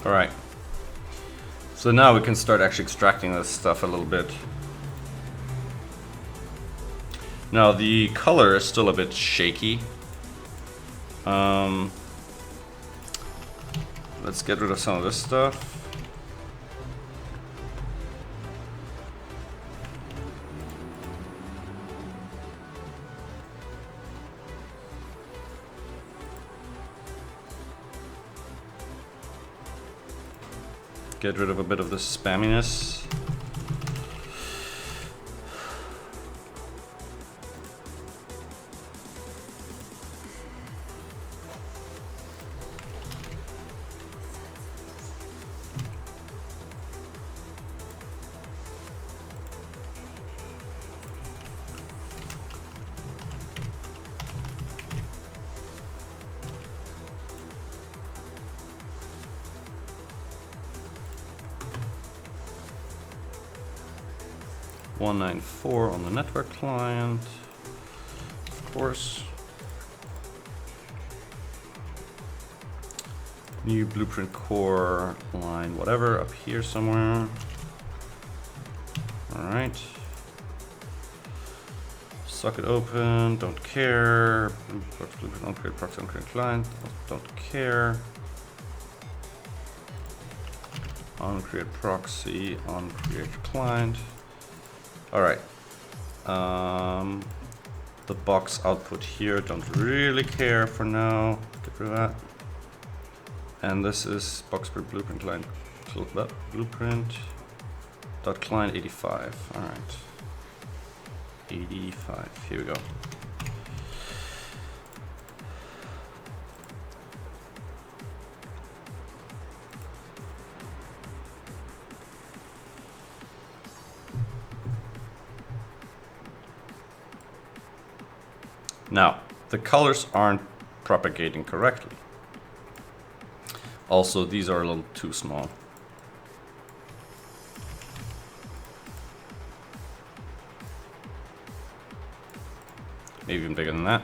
All right. So now we can start actually extracting this stuff a little bit. Now the color is still a bit shaky. Let's get rid of some of this stuff. Get rid of a bit of the spamminess. .194 on the network client, of course. New blueprint core line, whatever, up here somewhere. All right. Socket open, don't care. Blueprint on create proxy on create client, don't care. On create proxy, on create client. All right. The box output here, don't really care for now. Get rid of that. And this is box blueprint client, blueprint dot client 85. All right. 85. Here we go. Now, the colors aren't propagating correctly. Also, these are a little too small. Maybe even bigger than that.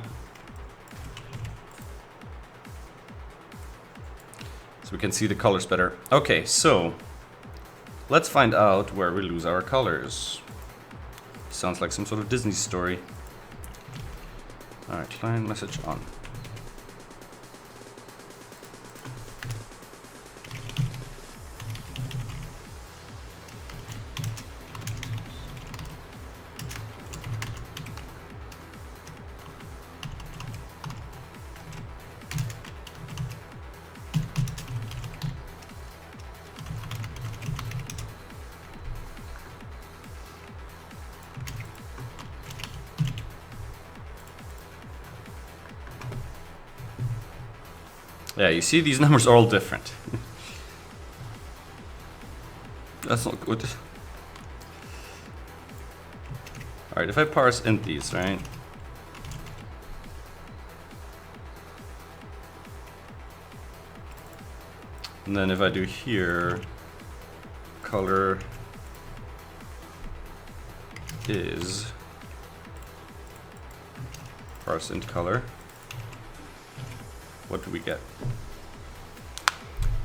So we can see the colors better. Okay, so let's find out where we lose our colors. Sounds like some sort of Disney story. All right, client message on. Yeah, you see these numbers are all different. That's not good. Alright, if I parse int these, right? And then if I do here, color is parse int color. What do we get?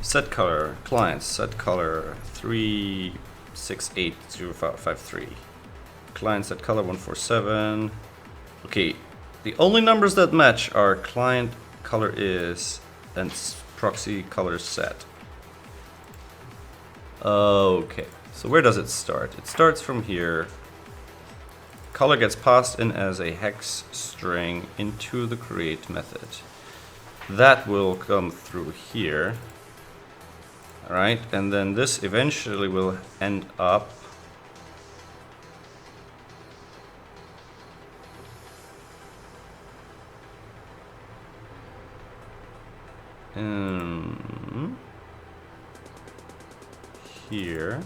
Set color, client, set color 3 680553. Client set color 147. Okay, the only numbers that match are client color is and proxy color set. Okay, so where does it start? It starts from here. Color gets passed in as a hex string into the create method. That will come through here. Alright, and then this eventually will end up here.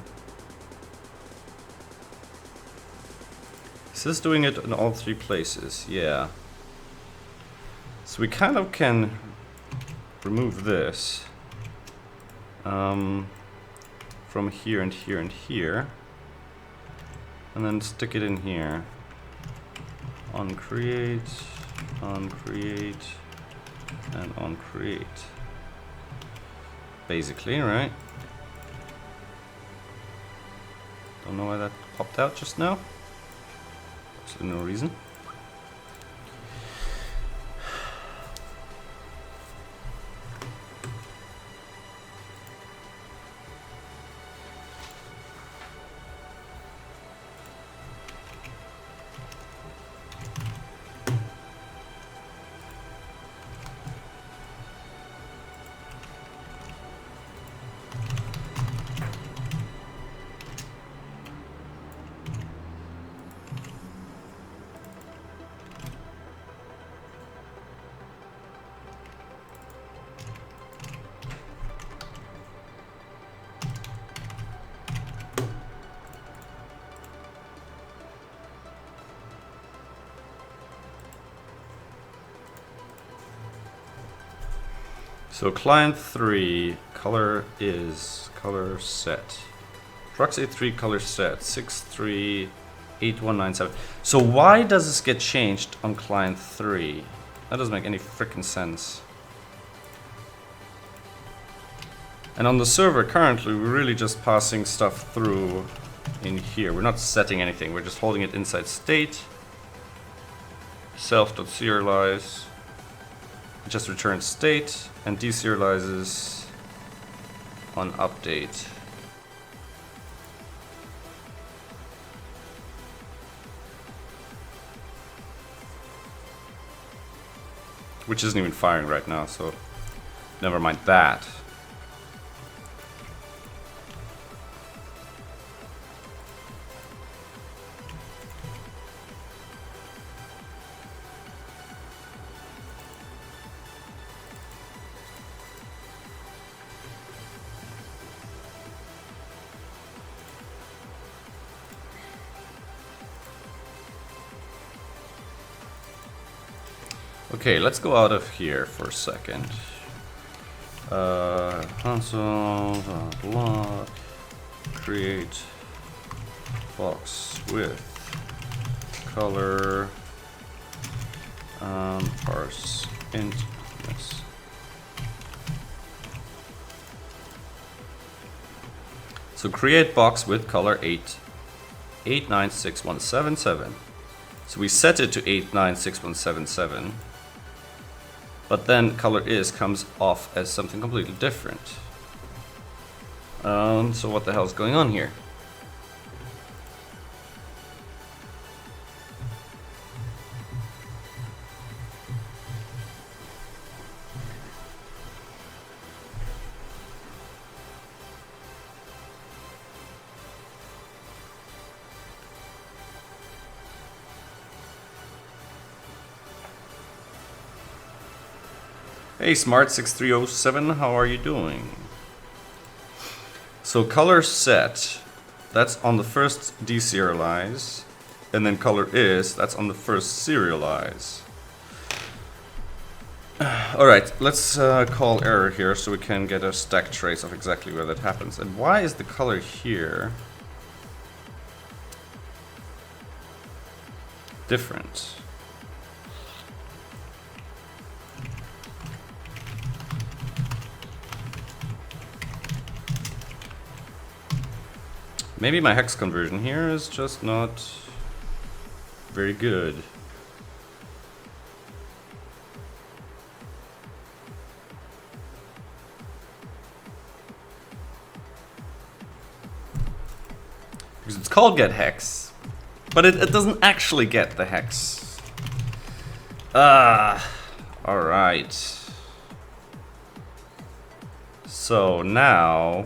Is this doing it in all three places? Yeah. So we kind of can remove this from here and here and here, and then stick it in here. On create, and on create. Basically, right? Don't know why that popped out just now. Absolutely no reason. So client 3 color is color set. Proxy 3 color set 638197. So why does this get changed on client 3? That doesn't make any freaking sense. And on the server currently we're really just passing stuff through in here. We're not setting anything, we're just holding it inside state. Self.serialize. It just returns state and deserializes on update. Which isn't even firing right now, so never mind that. Okay, let's go out of here for a second. Console, block, create box with color, parse int, yes. So create box with color 896177. So we set it to 896177. But then color is comes off as something completely different. So what the hell is going on here? Hey Smart6307, how are you doing? So color set, that's on the first deserialize, and then color is, that's on the first serialize. Alright, let's call error here so we can get a stack trace of exactly where that happens. And why is the color here different? Maybe my hex conversion here is just not very good. Because it's called get hex, but it doesn't actually get the hex. Alright. So now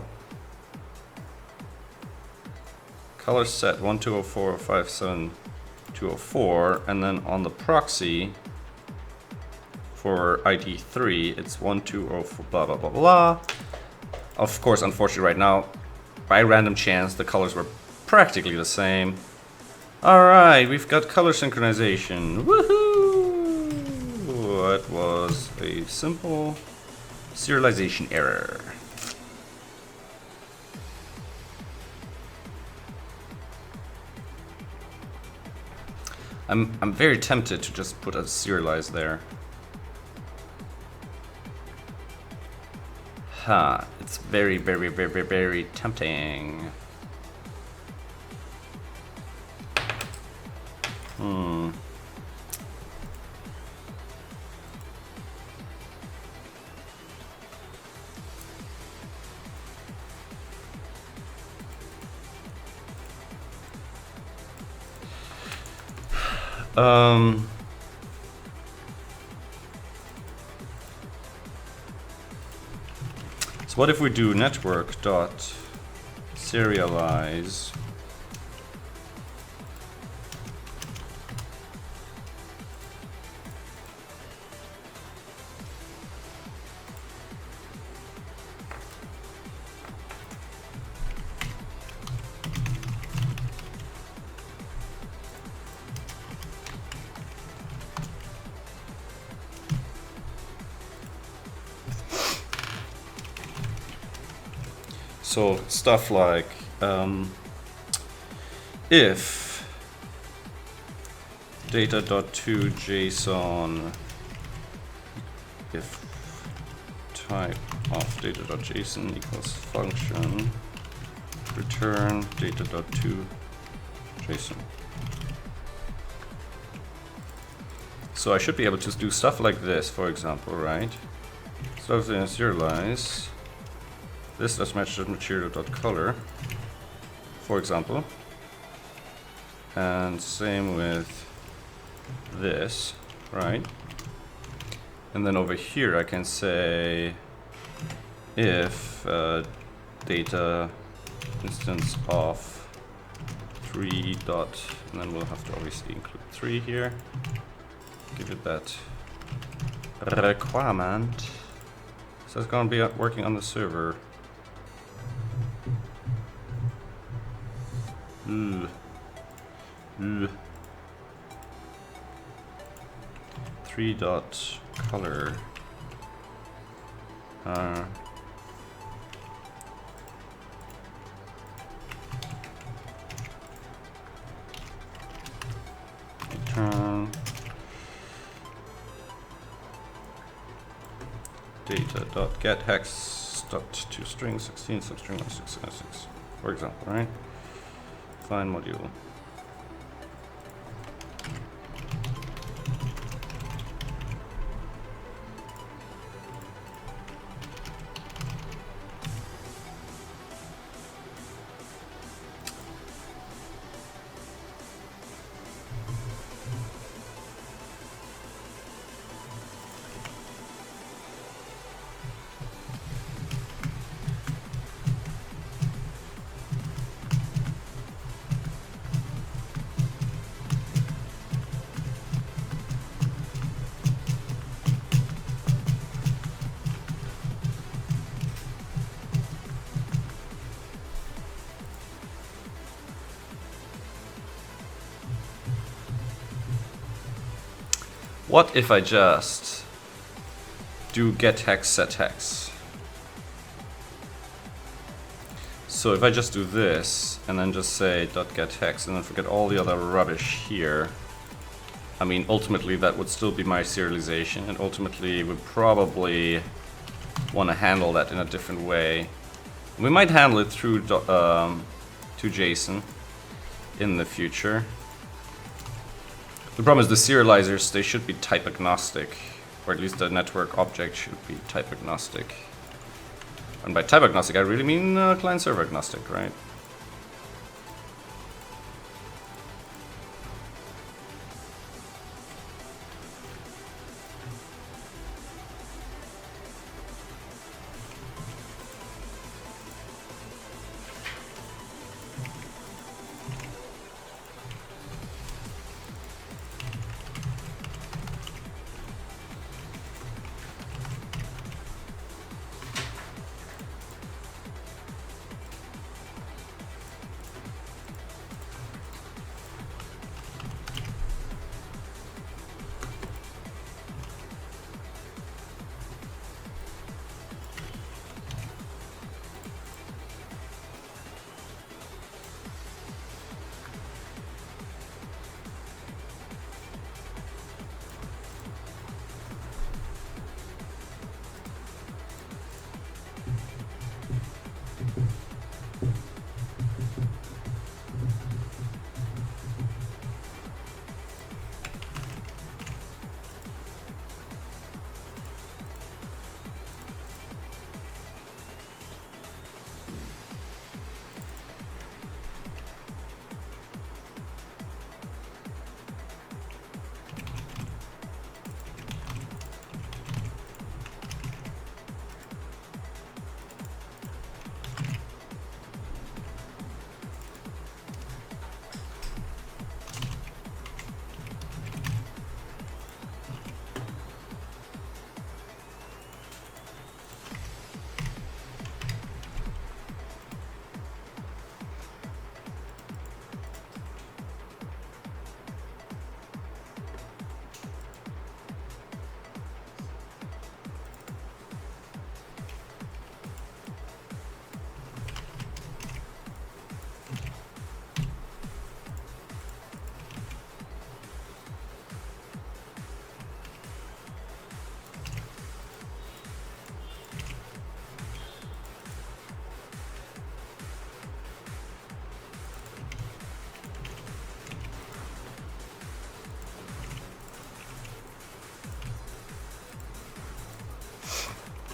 color set 12045724, and then on the proxy for ID 3 it's 1204 blah blah blah blah. Of course, unfortunately right now, by random chance, the colors were practically the same. Alright, we've got color synchronization. Woohoo! That was a simple serialization error. I'm very tempted to just put a serialize there. Huh, it's very tempting. So what if we do network dot serialize so stuff like if data.toJSON, if type of data.json equals function, return data.toJSON. So I should be able to do stuff like this, for example, right? So if I serialize this does match material.color, for example, and same with this, right? And then over here I can say if data instance of 3 dot, and then we'll have to obviously include 3 here, give it that requirement. So it's going to be working on the server. 3 dot color. Return data dot get hex dot to string 16 substring 6, for example, right? Find module. What if I just do get hex set hex? So if I just do this and then just say dot get hex and then forget all the other rubbish here, I mean ultimately that would still be my serialization, and ultimately would probably want to handle that in a different way. We might handle it through to JSON in the future. The problem is the serializers, they should be type agnostic, or at least the network object should be type agnostic. And by type agnostic, I really mean client-server agnostic, right?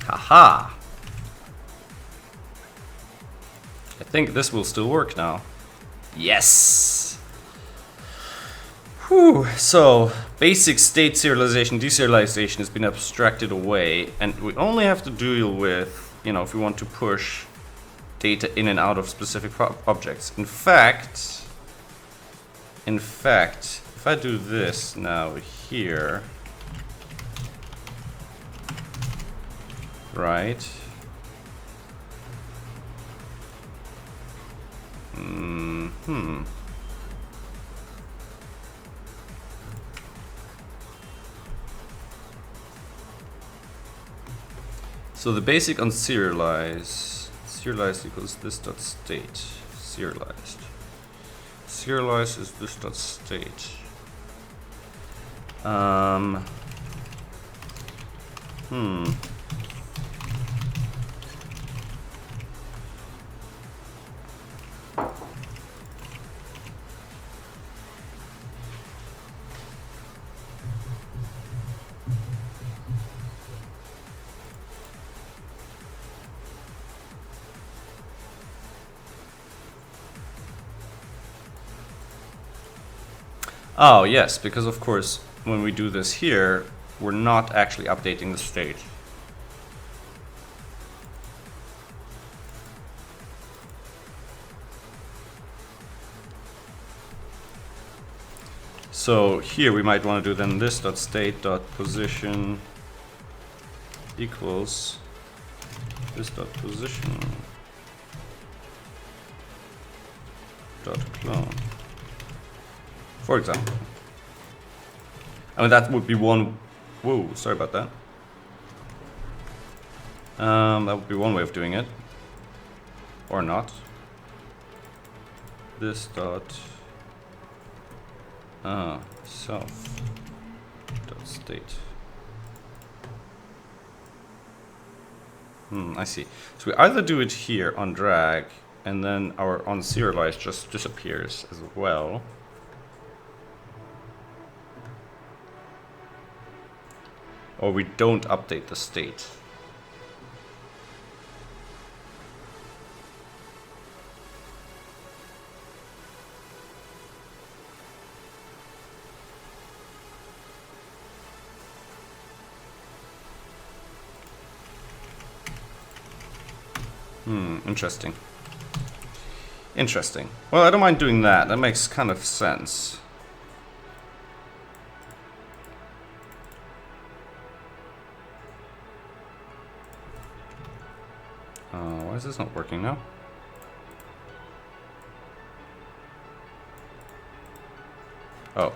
Haha! I think this will still work now. Yes! Whew, so basic state serialization, deserialization has been abstracted away, and we only have to deal with, you know, if we want to push data in and out of specific objects. In fact, if I do this now here, right? So the basic on serialize equals this dot state. Serialized. Serialize is this dot state. Oh, yes, because of course, when we do this here, we're not actually updating the state. So here we might want to do then this dot state dot position equals this dot position dot clone. For example. I mean, that would be one. Whoa, sorry about that. That would be one way of doing it. Or not. This dot self dot state. I see. So we either do it here on drag and then our unserialized just disappears as well. Or we don't update the state. Interesting. Interesting. Well, I don't mind doing that. That makes kind of sense. Why is this not working now? Oh.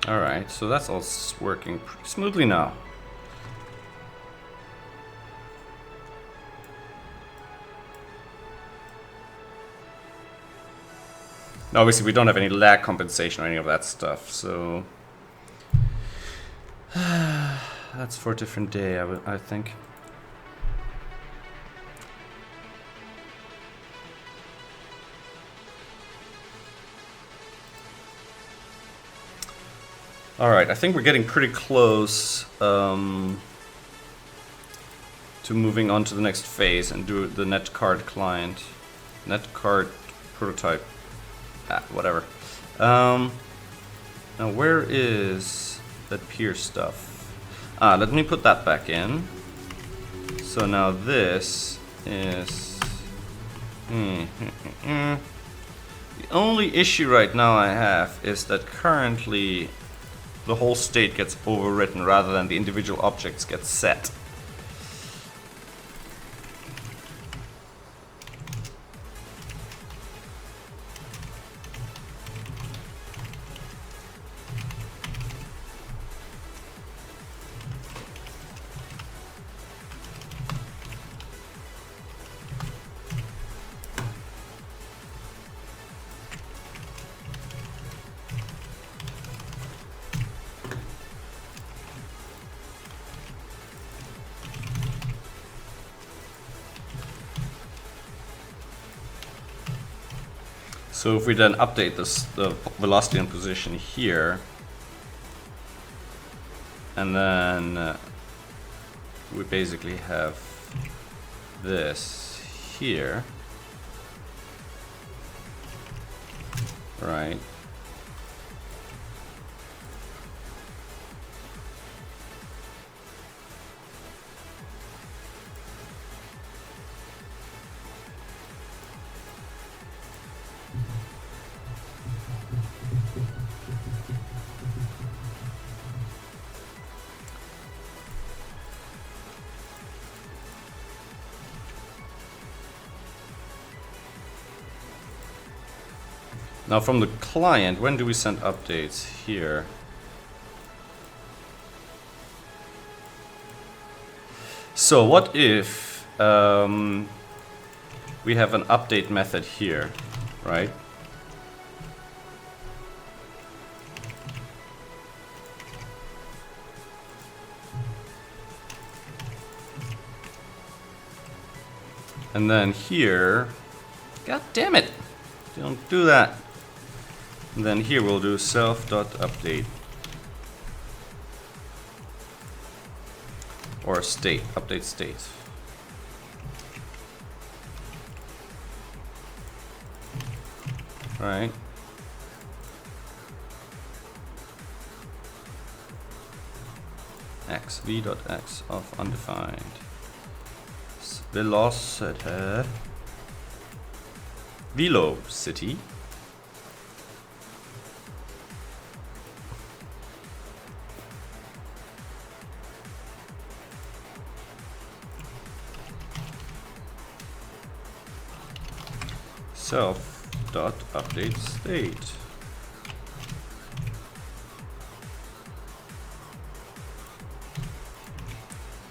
Alright, so that's all working pretty smoothly now. Now, obviously we don't have any lag compensation or any of that stuff, so that's for a different day, I think. Alright, I think we're getting pretty close to moving on to the next phase and do the netcard client. Netcard prototype. Whatever. Now where is that peer stuff? Let me put that back in. So now this is... The only issue right now I have is that currently the whole state gets overwritten rather than the individual objects get set. So if we then update this, the velocity and position here, and then we basically have this here, right? Now from the client, when do we send updates? Here. So what if we have an update method here, right? And then here, god damn it, don't do that. And then here we'll do self.update or state, update state. Right. X v.x of undefined Velocity. Velocity. Self.update state.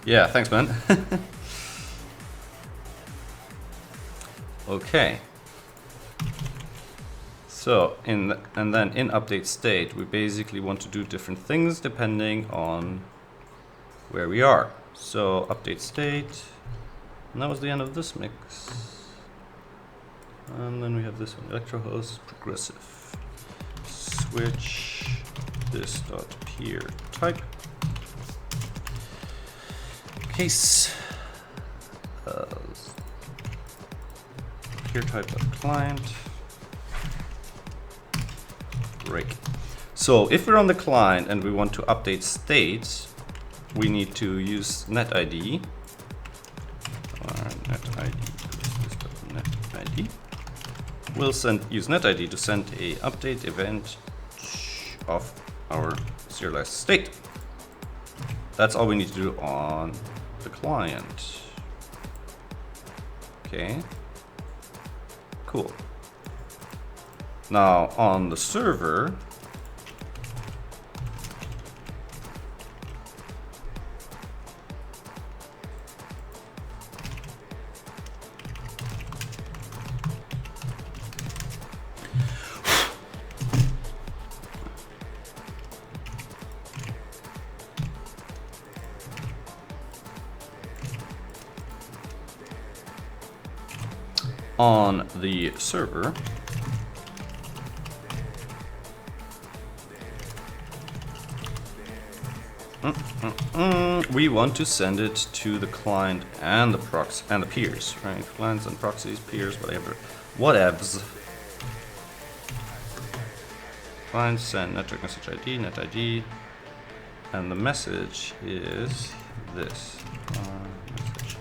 Yeah, thanks, man. Okay. So and then in update state, we basically want to do different things depending on where we are. So update state, and that was the end of this mix. And then we have this one, electrohost progressive. Switch this dot peer type. Case peer type dot client. Break. So if we're on the client and we want to update states, we need to use netID. netID. We'll use netID to send a update event of our serialized state. That's all we need to do on the client. Okay. Cool. Now on the server, we want to send it to the client and the proxy and the peers, right? Clients and proxies, peers, whatever, whatevs. Client send network message ID, netID, and the message is this. Message.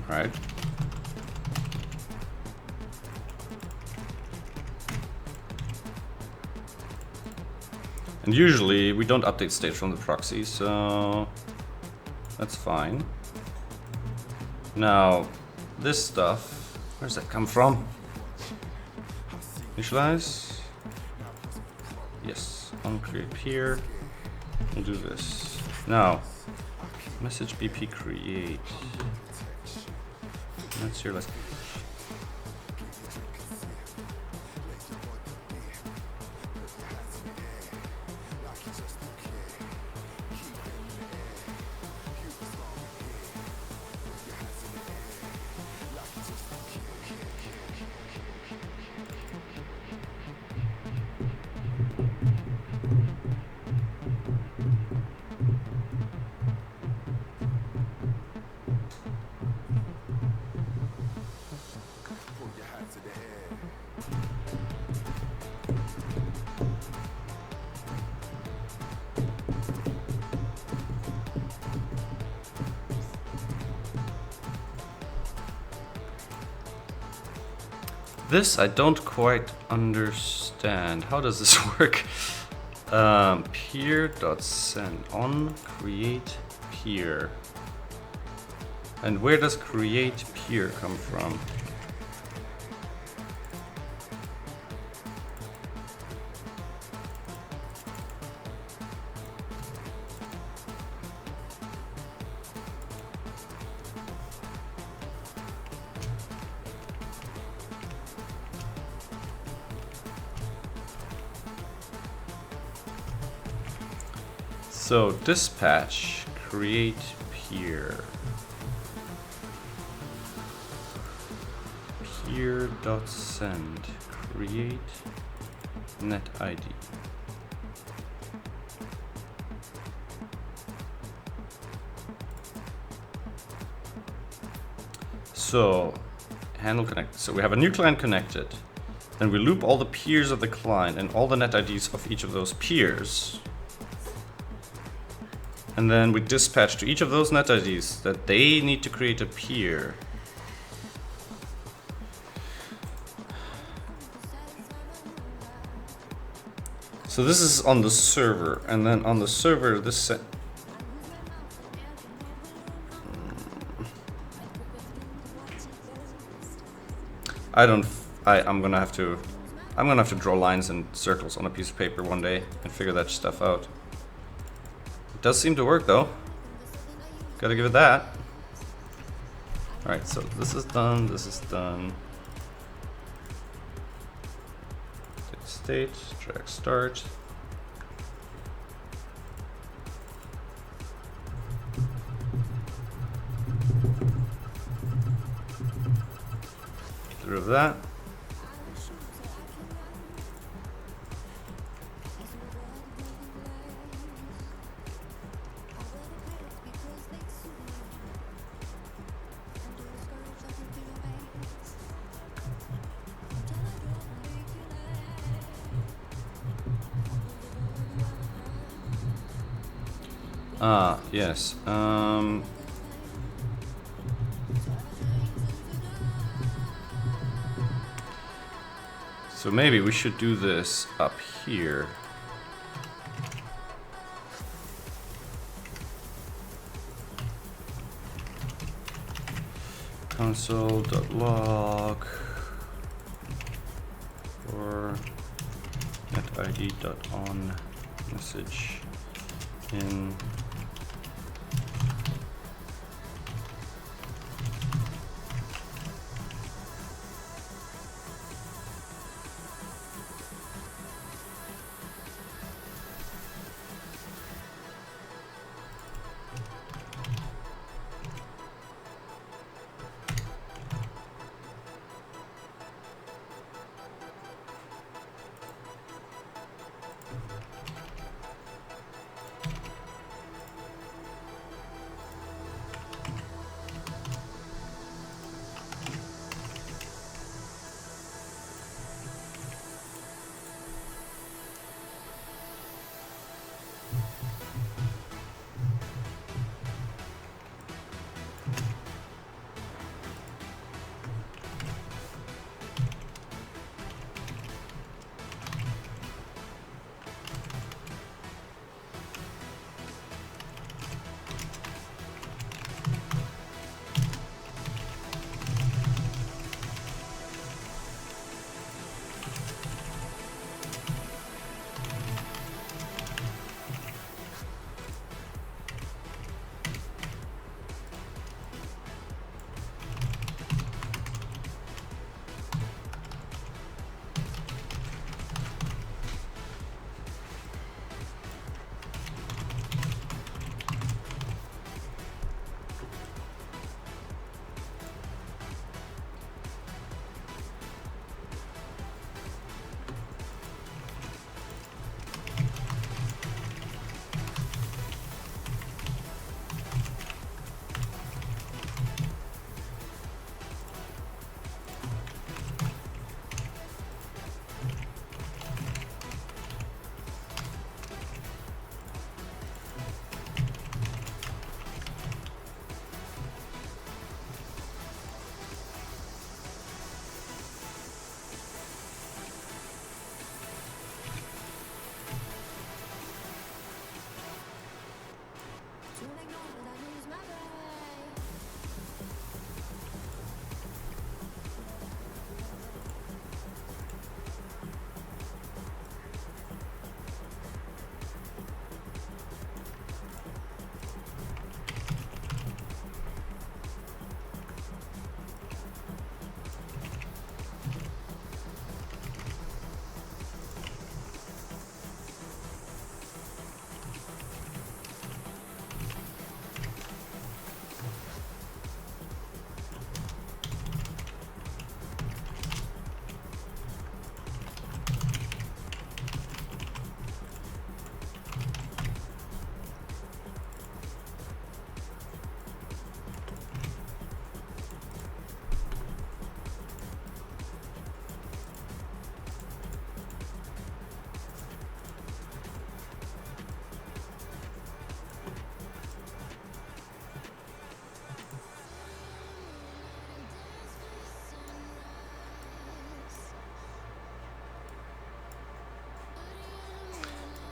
Right. And usually we don't update state from the proxy, so that's fine. Now, this stuff, where does that come from? Initialize. Yes, on create peer. We'll do this. Now, message BP create. That's your list. This I don't quite understand. How does this work? Peer.send on create peer. And where does create peer come from? So dispatch create peer. Peer.send create net ID. So handle connect. So we have a new client connected. Then we loop all the peers of the client and all the net IDs of each of those peers. And then we dispatch to each of those net IDs that they need to create a peer. So this is on the server, and then on the server this I'm gonna have to draw lines and circles on a piece of paper one day and figure that stuff out. It does seem to work though. Gotta give it that. Alright, so this is done, this is done. Take state, drag start. Get rid of that. Ah, yes. So maybe we should do this up here. Console.log or netid.on message in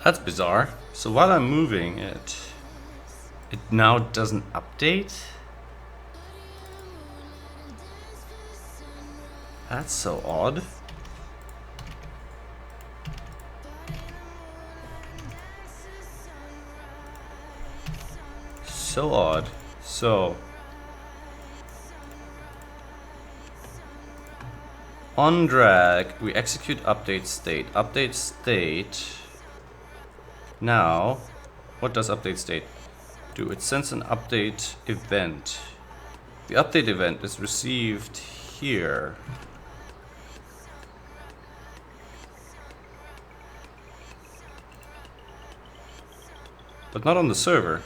That's bizarre. So while I'm moving it, it now doesn't update? That's so odd. So odd. So on drag, we execute update state. Update state. Now, what does update state do? It sends an update event. The update event is received here. But not on the server.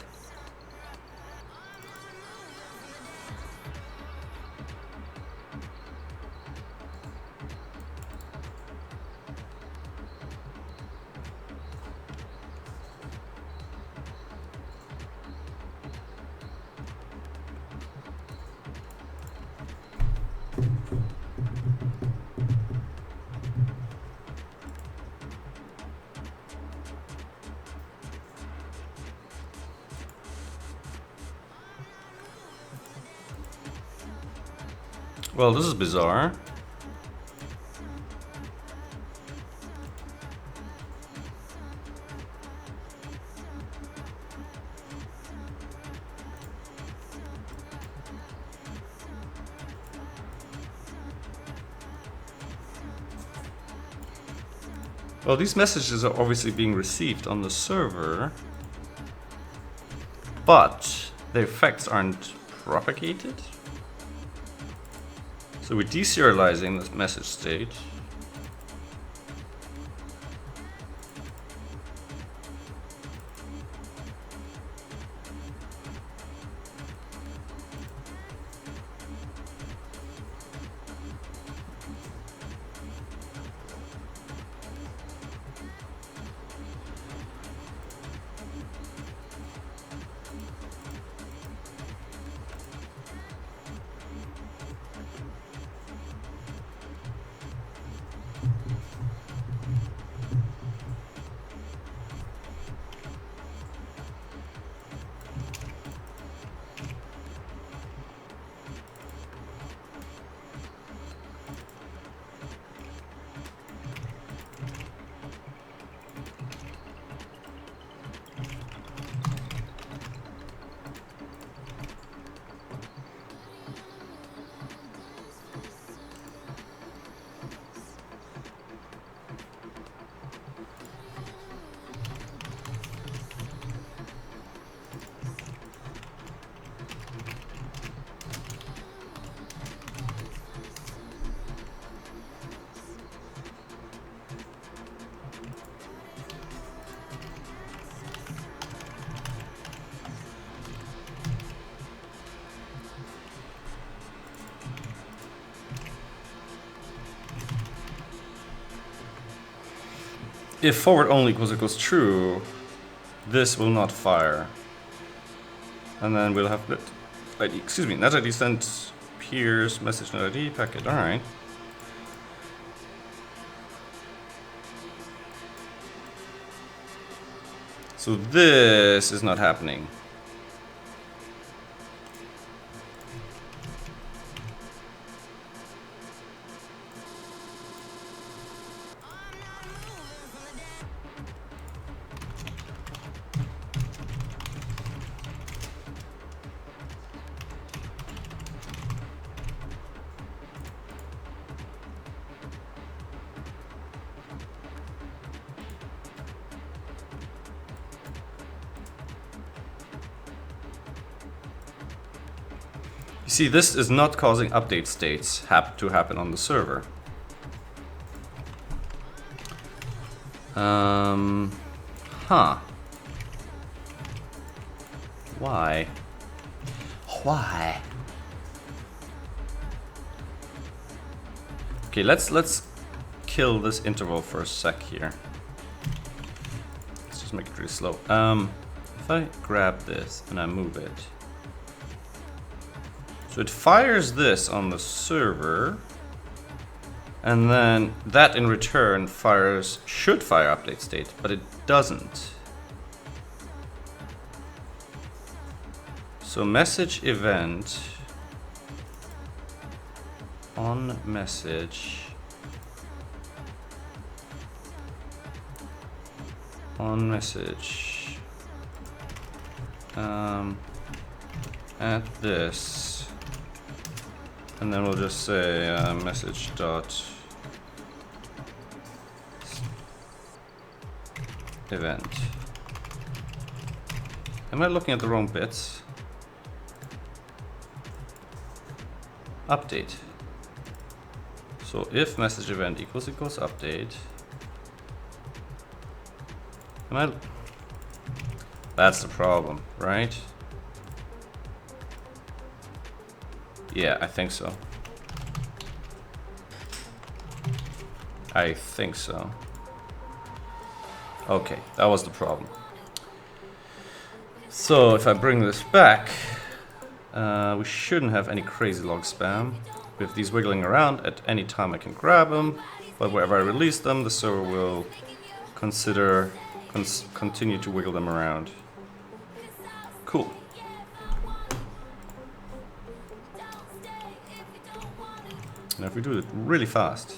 Well, this is bizarre. Well, these messages are obviously being received on the server, but the effects aren't propagated. So we're deserializing this message state. If forward only equals true, this will not fire. And then we'll have ID, excuse me, net ID sent peers message net ID packet. Alright. So this is not happening. You see, this is not causing update states to happen on the server. Huh. Why? Why? Okay, let's kill this interval for a sec here. Let's just make it really slow. If I grab this and I move it, so it fires this on the server, And then that in return should fire update state, but it doesn't. So message event on message at this, and then we'll just say message dot event. Am I looking at the wrong bits? Update. So if message event equals update. That's the problem, right? Yeah, I think so. I think so. Okay, that was the problem. So if I bring this back, we shouldn't have any crazy log spam. With these wiggling around, at any time I can grab them, but wherever I release them, the server will continue to wiggle them around. Cool. Now if we do it really fast.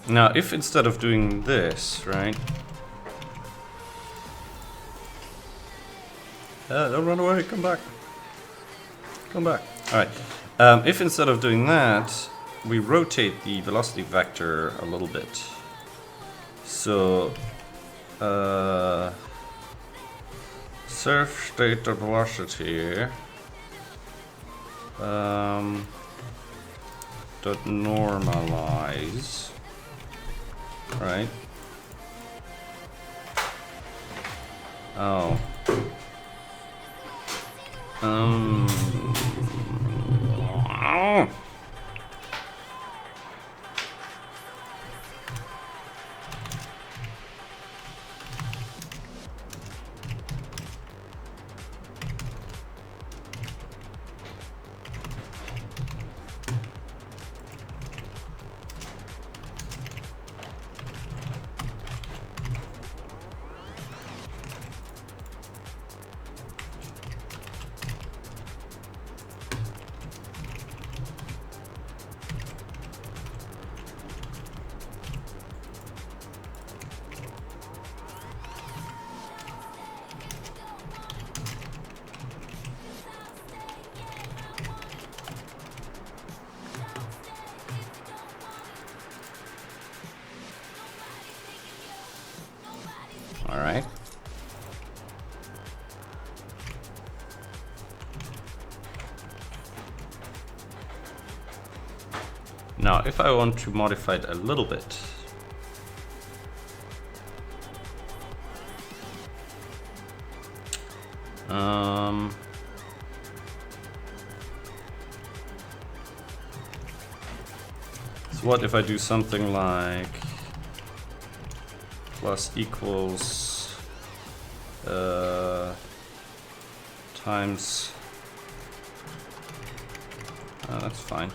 Now if instead of doing this, right? Don't run away, come back. Come back. Alright. If instead of doing that, we rotate the velocity vector a little bit. So surf state velocity dot normalize, right? Oh. All right. Now, if I want to modify it a little bit, so what if I do something like plus equals times, that's fine.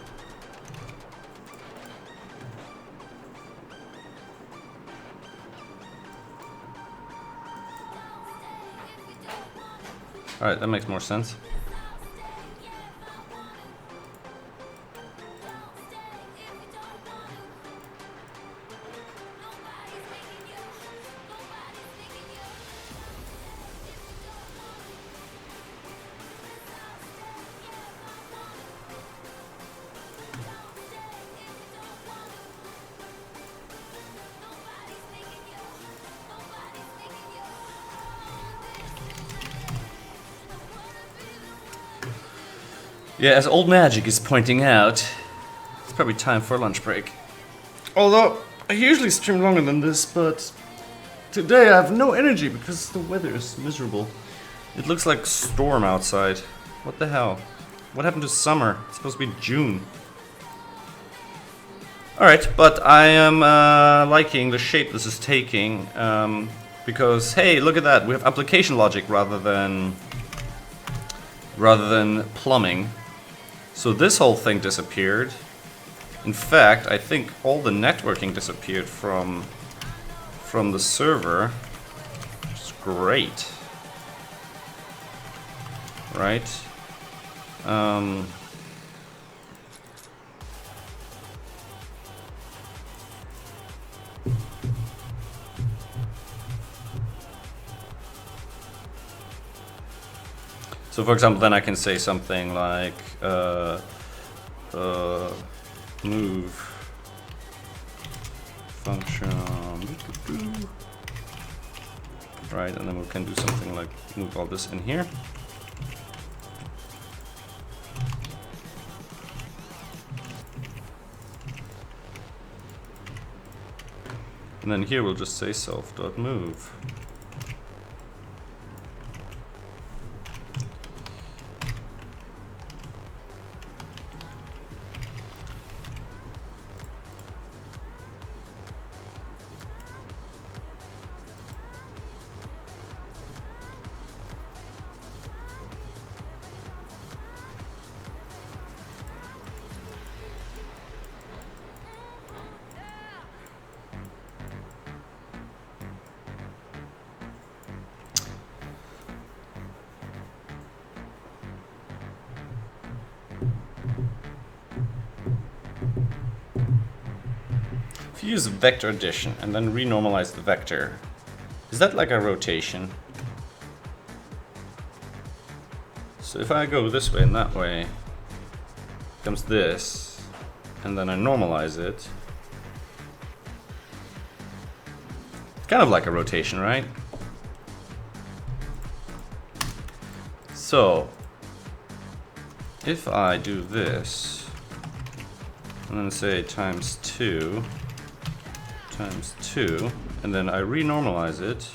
All right, that makes more sense. Yeah, as Old Magic is pointing out, it's probably time for a lunch break. Although, I usually stream longer than this, but today I have no energy because the weather is miserable. It looks like storm outside. What the hell? What happened to summer? It's supposed to be June. Alright, but I am liking the shape this is taking, because, hey, look at that, we have application logic rather than plumbing. So this whole thing disappeared. In fact, I think all the networking disappeared from the server, which is great. Right? So for example, then I can say something like move function, right, and then we can do something like move all this in here. And then here we'll just say self.move. If you use vector addition and then renormalize the vector, is that like a rotation? So if I go this way and that way, comes this, and then I normalize it, it's kind of like a rotation, right? So if I do this, and then say times 2, and then I renormalize it,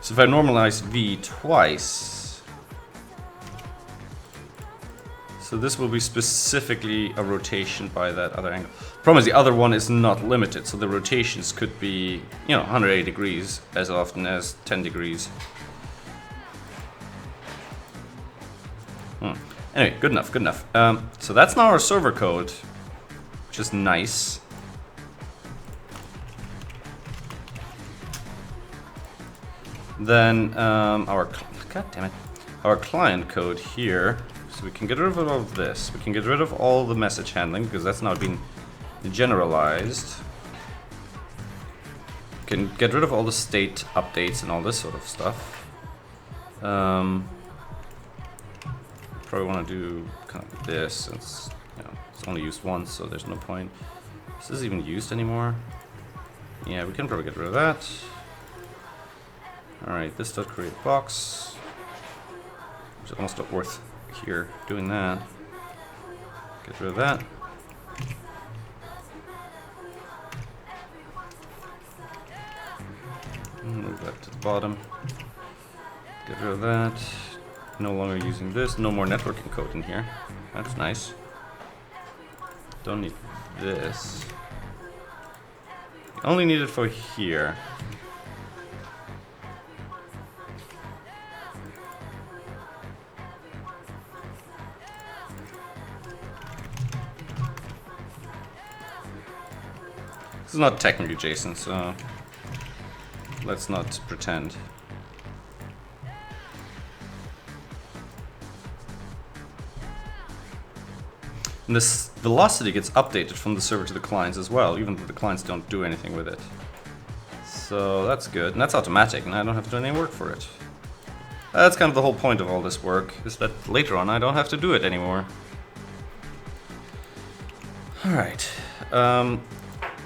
so if I normalize V twice, so this will be specifically a rotation by that other angle. Problem is the other one is not limited, so the rotations could be, you know, 180 degrees as often as 10 degrees. Anyway, good enough, good enough. So that's now our server code, which is nice. Then our client code here, so we can get rid of all of this. We can get rid of all the message handling because that's now been generalized. We can get rid of all the state updates and all this sort of stuff. Probably want to do kind of this since, you know, it's only used once, so there's no point. Is this even used anymore? Yeah, we can probably get rid of that. Alright, this does create a box. It's almost not worth here doing that. Get rid of that. Move that to the bottom. Get rid of that. No longer using this. No more networking code in here. That's nice. Don't need this. Only need it for here. This is not technically JSON, so let's not pretend. And this velocity gets updated from the server to the clients as well, even though the clients don't do anything with it. So that's good, and that's automatic, and I don't have to do any work for it. That's kind of the whole point of all this work, is that later on I don't have to do it anymore. Alright,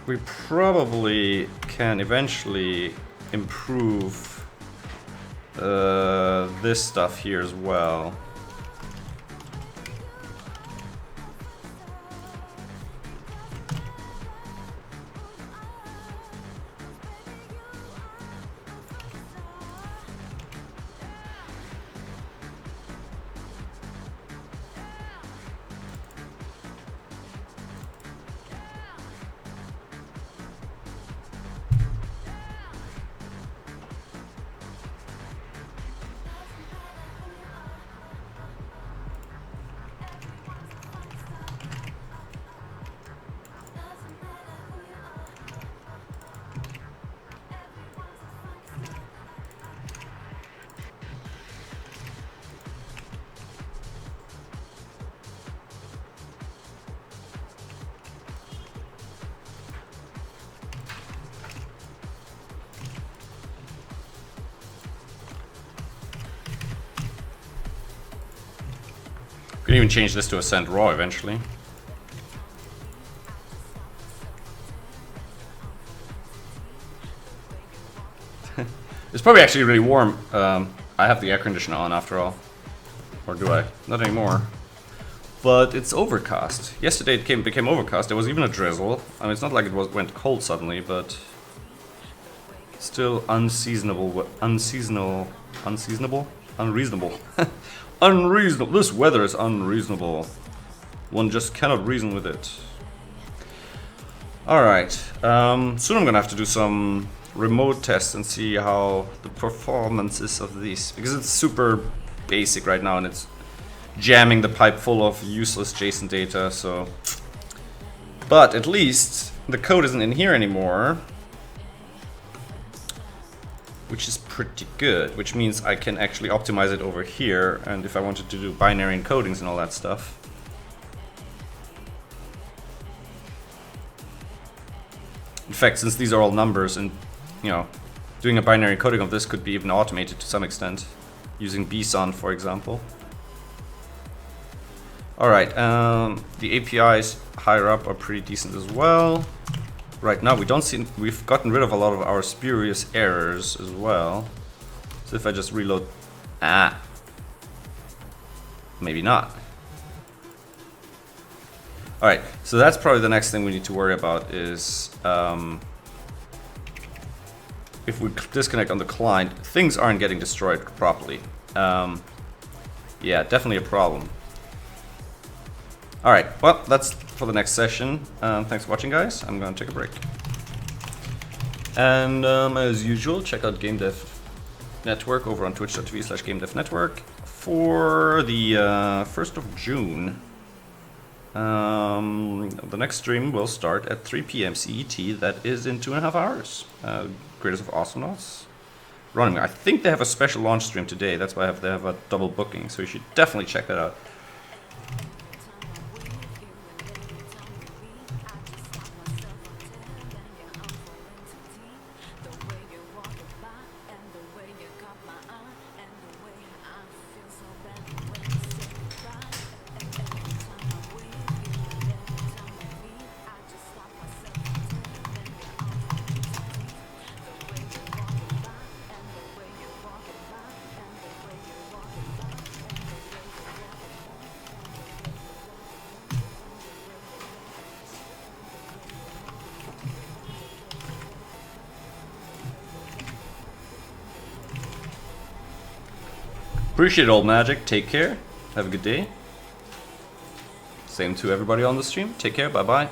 we probably can eventually improve this stuff here as well. We can even change this to a send raw eventually. It's probably actually really warm. I have the air conditioner on after all. Or do I? Not anymore. But it's overcast. Yesterday it became overcast. There was even a drizzle. I mean, it's not like it went cold suddenly, but still unreasonable. Unreasonable. This weather is unreasonable. One just cannot reason with it. Alright. Soon I'm gonna have to do some remote tests and see how the performance is of these. Because it's super basic right now and it's jamming the pipe full of useless JSON data, so... But at least the code isn't in here anymore. Which is pretty good, which means I can actually optimize it over here, and if I wanted to do binary encodings and all that stuff. In fact, since these are all numbers, and you know, doing a binary encoding of this could be even automated to some extent, using BSON, for example. Alright, the APIs higher up are pretty decent as well. Right now we don't see, we've gotten rid of a lot of our spurious errors as well. So if I just reload, maybe not. Alright, so that's probably the next thing we need to worry about is if we disconnect on the client, things aren't getting destroyed properly. Yeah, definitely a problem. Alright, well, that's for the next session. Thanks for watching, guys. I'm gonna take a break. And as usual, check out Game Dev Network over on twitch.tv/GameDevNetwork for the 1st of June. The next stream will start at 3 PM CET. That is in 2.5 hours. Greatest of Awesomenauts running. I think they have a special launch stream today. That's why they have a double booking. So you should definitely check that out. Appreciate it, old magic. Take care. Have a good day. Same to everybody on the stream. Take care. Bye-bye.